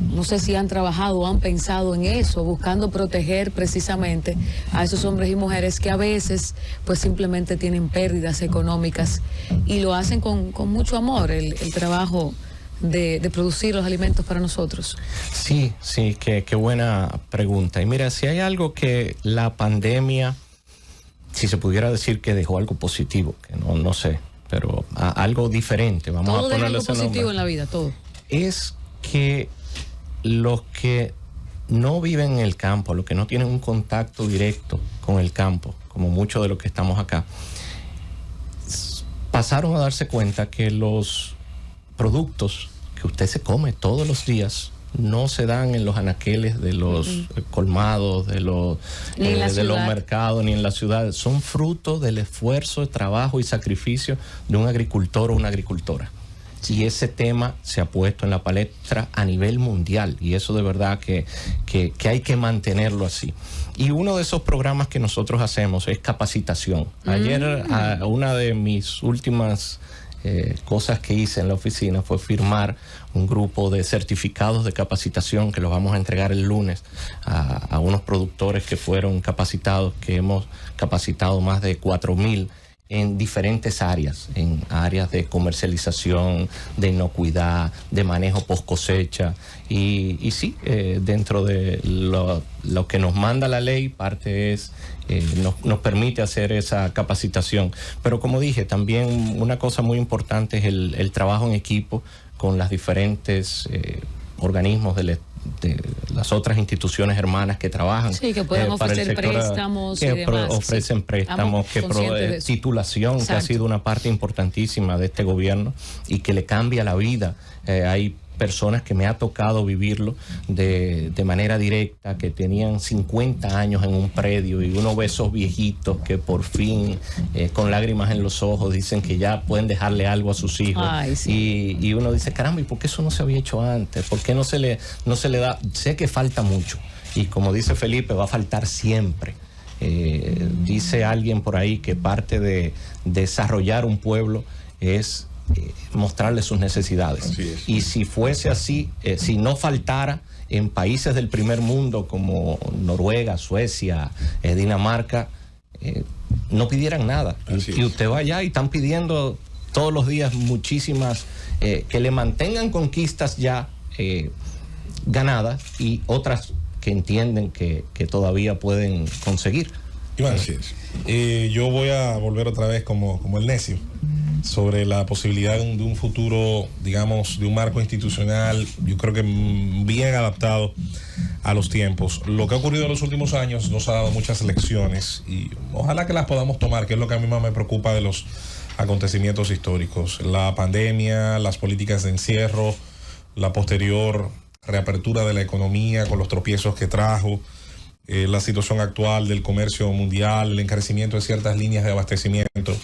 No sé si han trabajado o han pensado en eso, buscando proteger precisamente a esos hombres y mujeres que a veces pues simplemente tienen pérdidas económicas, y lo hacen con mucho amor, el trabajo de producir los alimentos para nosotros. Sí, qué buena pregunta. Y mira, si hay algo que la pandemia, si se pudiera decir que dejó algo positivo, que no sé, pero algo diferente, vamos a ponerlo algo positivo en la vida, todo. Es que los que no viven en el campo, los que no tienen un contacto directo con el campo, como muchos de los que estamos acá, pasaron a darse cuenta que los productos que usted se come todos los días no se dan en los anaqueles de los colmados, de los mercados, ni en la ciudad. Son fruto del esfuerzo, trabajo y sacrificio de un agricultor o una agricultora. Y ese tema se ha puesto en la palestra a nivel mundial, y eso de verdad que hay que mantenerlo así. Y uno de esos programas que nosotros hacemos es capacitación. Ayer una de mis últimas cosas que hice en la oficina fue firmar un grupo de certificados de capacitación que los vamos a entregar el lunes a unos productores que fueron capacitados, que hemos capacitado más de 4,000 en diferentes áreas, en áreas de comercialización, de inocuidad, de manejo post cosecha. Y sí, dentro de lo que nos manda la ley, parte es, nos permite hacer esa capacitación. Pero como dije, también una cosa muy importante es el trabajo en equipo con las diferentes organismos de las otras instituciones hermanas que trabajan. Sí, que pueden ofrecer préstamos y demás. Ofrecen préstamos, que proveen titulación, exacto, que ha sido una parte importantísima de este gobierno y que le cambia la vida. Hay personas que me ha tocado vivirlo de manera directa, que tenían 50 años en un predio, y uno ve esos viejitos que por fin, con lágrimas en los ojos, dicen que ya pueden dejarle algo a sus hijos. Ay, sí. Y uno dice, caramba, ¿y por qué eso no se había hecho antes? ¿Por qué no se le da? Sé que falta mucho, y como dice Felipe, va a faltar siempre. Dice alguien por ahí que parte de desarrollar un pueblo es mostrarle sus necesidades. Y si fuese así, si no faltara en países del primer mundo como Noruega, Suecia, Dinamarca, no pidieran nada. Y usted va allá y están pidiendo todos los días muchísimas, que le mantengan conquistas ya ganadas, y otras que entienden que todavía pueden conseguir. Iván, yo voy a volver otra vez como el necio sobre la posibilidad de un futuro, digamos, de un marco institucional, yo creo que bien adaptado a los tiempos. Lo que ha ocurrido en los últimos años nos ha dado muchas lecciones, y ojalá que las podamos tomar, que es lo que a mí más me preocupa de los acontecimientos históricos. La pandemia, las políticas de encierro, la posterior reapertura de la economía con los tropiezos que trajo, la situación actual del comercio mundial, el encarecimiento de ciertas líneas de abastecimiento,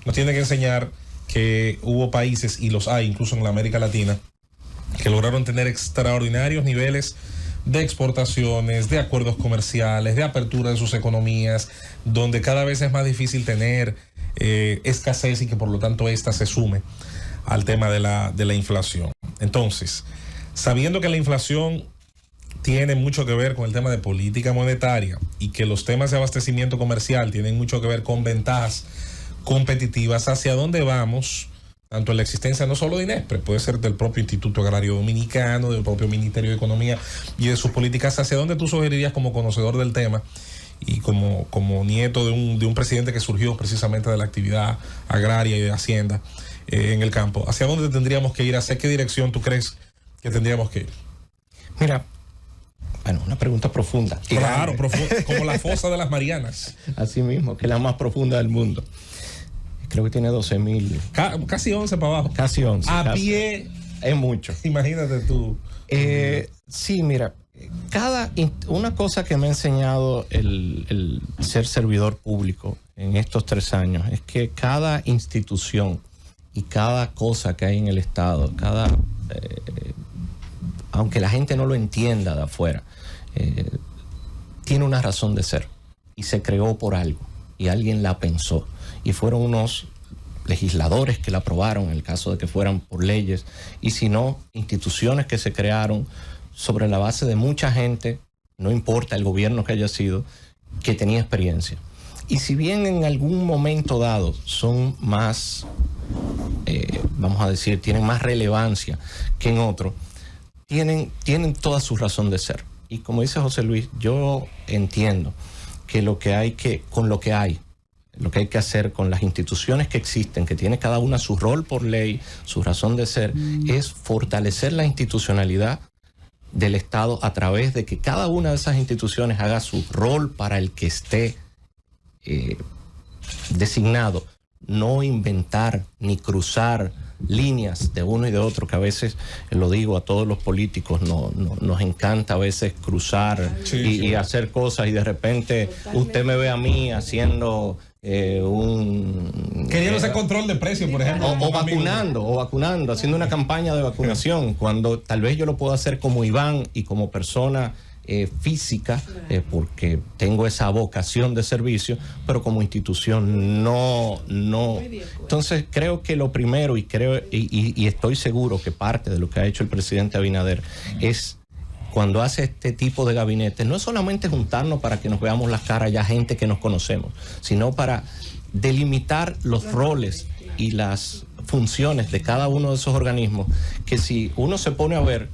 nos tiene que enseñar que hubo países, y los hay incluso en la América Latina, que lograron tener extraordinarios niveles de exportaciones, de acuerdos comerciales, de apertura de sus economías, donde cada vez es más difícil tener escasez, y que por lo tanto esta se sume al tema de la inflación. Entonces, sabiendo que la inflación tiene mucho que ver con el tema de política monetaria, y que los temas de abastecimiento comercial tienen mucho que ver con ventajas competitivas, hacia dónde vamos, tanto en la existencia no solo de INESPRE, puede ser del propio Instituto Agrario Dominicano, del propio Ministerio de Economía y de sus políticas, hacia dónde tú sugerirías, como conocedor del tema y como nieto de un presidente que surgió precisamente de la actividad agraria y de Hacienda en el campo, hacia dónde tendríamos que ir, hacia qué dirección tú crees que tendríamos que ir? Mira, bueno, una pregunta profunda. Claro, como la fosa de las Marianas. Así mismo, que es la más profunda del mundo. Creo que tiene 12,000. Casi 11 para abajo. Casi 11. Pie. Es mucho. Imagínate tú. Sí, mira, una cosa que me ha enseñado el ser servidor público en estos 3 años es que cada institución y cada cosa que hay en el Estado, aunque la gente no lo entienda de afuera, tiene una razón de ser, y se creó por algo, y alguien la pensó, y fueron unos legisladores que la aprobaron, en el caso de que fueran por leyes, y si no, instituciones que se crearon sobre la base de mucha gente, no importa el gobierno que haya sido, que tenía experiencia. Y si bien en algún momento dado son más, vamos a decir, tienen más relevancia que en otro, tienen toda su razón de ser. Y como dice José Luis, yo entiendo que con lo que hay que hacer con las instituciones que existen, que tiene cada una su rol por ley, su razón de ser, es fortalecer la institucionalidad del Estado a través de que cada una de esas instituciones haga su rol para el que esté designado, no inventar ni cruzar líneas de uno y de otro, que a veces, lo digo a todos los políticos, nos encanta a veces cruzar y hacer cosas, y de repente usted me ve a mí haciendo queriendo hacer control de precios, por ejemplo, o vacunando, haciendo una campaña de vacunación, cuando tal vez yo lo puedo hacer como Iván y como persona física, porque tengo esa vocación de servicio, pero como institución no. Entonces creo que lo primero, y estoy seguro que parte de lo que ha hecho el presidente Abinader es, cuando hace este tipo de gabinete, no es solamente juntarnos para que nos veamos las caras ya gente que nos conocemos, sino para delimitar los roles y las funciones de cada uno de esos organismos, que si uno se pone a ver,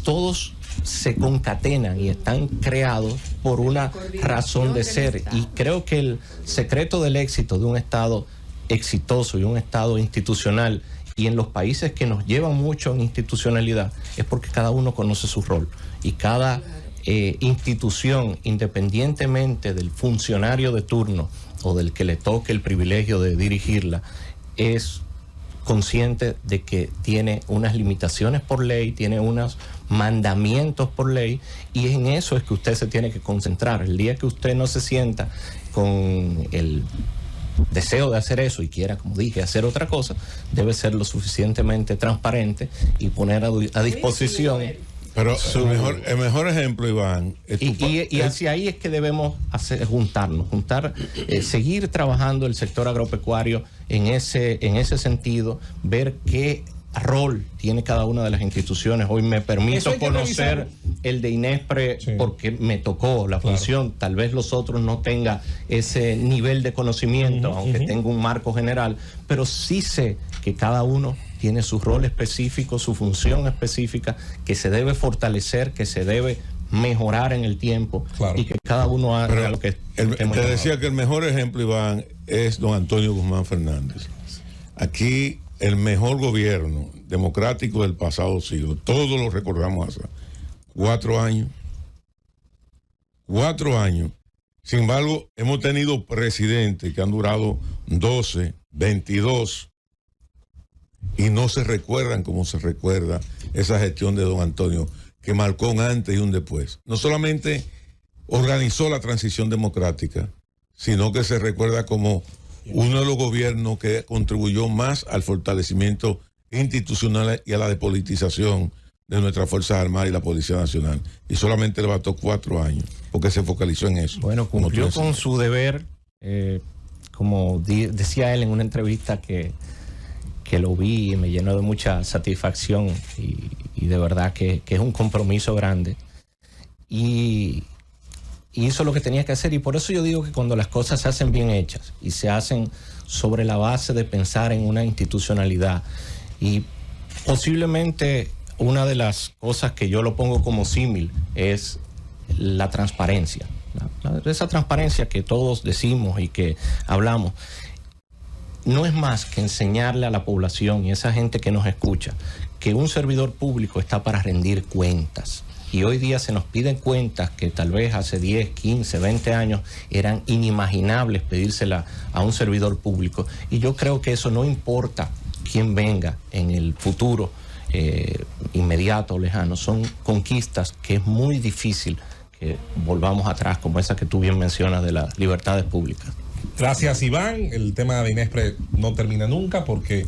todos se concatenan y están creados por una razón de ser. Y creo que el secreto del éxito de un Estado exitoso y un Estado institucional, y en los países que nos llevan mucho en institucionalidad, es porque cada uno conoce su rol, y cada institución, independientemente del funcionario de turno o del que le toque el privilegio de dirigirla, es consciente de que tiene unas limitaciones por ley, tiene unos mandamientos por ley, y en eso es que usted se tiene que concentrar. El día que usted no se sienta con el deseo de hacer eso y quiera, como dije, hacer otra cosa, debe ser lo suficientemente transparente y poner a disposición. Pero el mejor ejemplo, Iván, y hacia ahí es que debemos juntar, seguir trabajando el sector agropecuario en ese sentido, ver qué rol tiene cada una de las instituciones. Hoy me permito conocer el de INESPRE, porque me tocó la función. Tal vez los otros no tengan ese nivel de conocimiento, aunque tenga un marco general, pero sí sé que cada uno tiene su rol específico, su función específica, que se debe fortalecer, que se debe mejorar en el tiempo, y que cada uno haga lo que te decía que el mejor ejemplo, Iván, es don Antonio Guzmán Fernández. Aquí el mejor gobierno democrático del pasado siglo, todos lo recordamos hace 4 años. 4 años. Sin embargo, hemos tenido presidentes que han durado 12, 22, y no se recuerdan como se recuerda esa gestión de don Antonio, que marcó un antes y un después. No solamente organizó la transición democrática, sino que se recuerda como uno de los gobiernos que contribuyó más al fortalecimiento institucional y a la depolitización de nuestras Fuerzas Armadas y la Policía Nacional. Y solamente le bastó 4 años, porque se focalizó en eso. Bueno, cumplió con su deber, como decía él en una entrevista que lo vi y me llenó de mucha satisfacción, y de verdad que es un compromiso grande. Y hizo lo que tenía que hacer, y por eso yo digo que cuando las cosas se hacen bien hechas y se hacen sobre la base de pensar en una institucionalidad, y posiblemente una de las cosas que yo lo pongo como símil es la transparencia, esa transparencia que todos decimos y que hablamos. No es más que enseñarle a la población y a esa gente que nos escucha que un servidor público está para rendir cuentas. Y hoy día se nos piden cuentas que tal vez hace 10, 15, 20 años eran inimaginables pedírsela a un servidor público. Y yo creo que eso no importa quién venga en el futuro inmediato o lejano. Son conquistas que es muy difícil que volvamos atrás, como esa que tú bien mencionas de las libertades públicas. Gracias, Iván. El tema de INESPRE no termina nunca, porque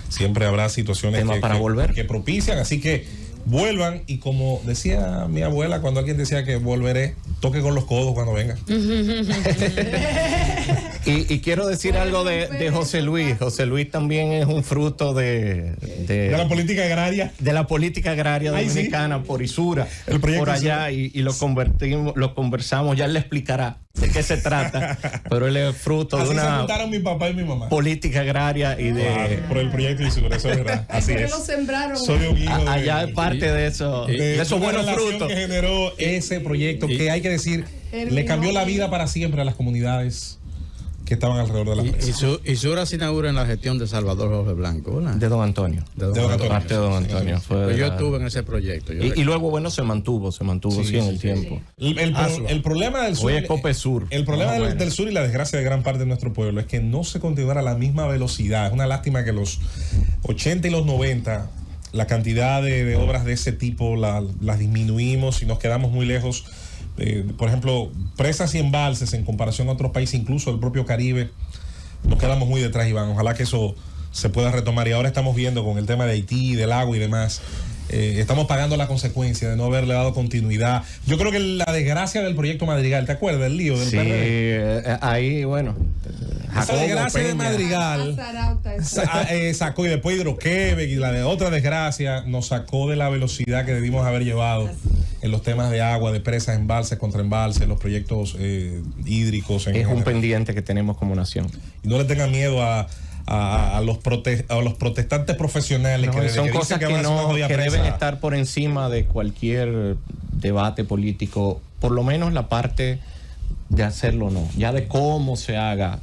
siempre habrá situaciones que propician, así que vuelvan, y como decía mi abuela cuando alguien decía que volveré, toque con los codos cuando venga. Y quiero decir algo de José Luis. José Luis también es un fruto de la política agraria. De la política agraria dominicana, sí. Por Isura, por allá, y lo conversamos, ya él le explicará de qué se trata, pero él es fruto de una se juntaron mi papá y mi mamá. Política agraria y de por el proyecto Isura, eso es verdad. Así es. Lo sembraron. Soy un hijo allá es parte de eso, de esos buenos frutos que generó ese proyecto, que hay que decir, le cambió la vida para siempre a las comunidades que estaban alrededor de la presa. Y Sura se inaugura en la gestión de Salvador Jorge Blanco, ¿verdad? De don Antonio. De don Antonio. Antonio. Parte de don Antonio. Pues yo estuve en ese proyecto. Y luego, bueno, se mantuvo sí, en el tiempo. El problema del sur. Hoy es Cope Sur. El problema del sur y la desgracia de gran parte de nuestro pueblo es que no se continuará a la misma velocidad. Es una lástima que los 80 y los 90, la cantidad de obras de ese tipo las disminuimos y nos quedamos muy lejos. Por ejemplo, presas y embalses en comparación a otros países, incluso el propio Caribe, nos quedamos muy detrás, Iván. Ojalá que eso se pueda retomar. Y ahora estamos viendo con el tema de Haití, del agua y demás, estamos pagando la consecuencia de no haberle dado continuidad. Yo creo que la desgracia del proyecto Madrigal, ¿te acuerdas del lío del PRD? Ahí, bueno. Esa desgracia de Madrigal sacó, y después Hidroquebec y la de otra desgracia nos sacó de la velocidad que debimos haber llevado en los temas de agua, de presas, embalses, contra embalses, los proyectos hídricos. Es un pendiente que tenemos como nación. Y no le tengan miedo a los protestantes profesionales, no, que son cosas que deben estar por encima de cualquier debate político, por lo menos la parte de hacerlo no, ya de cómo se haga,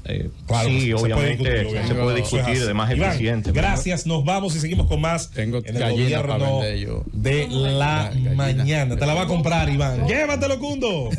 claro, sí, obviamente se puede discutir de más eficiente. Gracias, nos vamos y seguimos con más en el gobierno de la mañana. Te la va a comprar, Iván. Llévatelo, Cundo.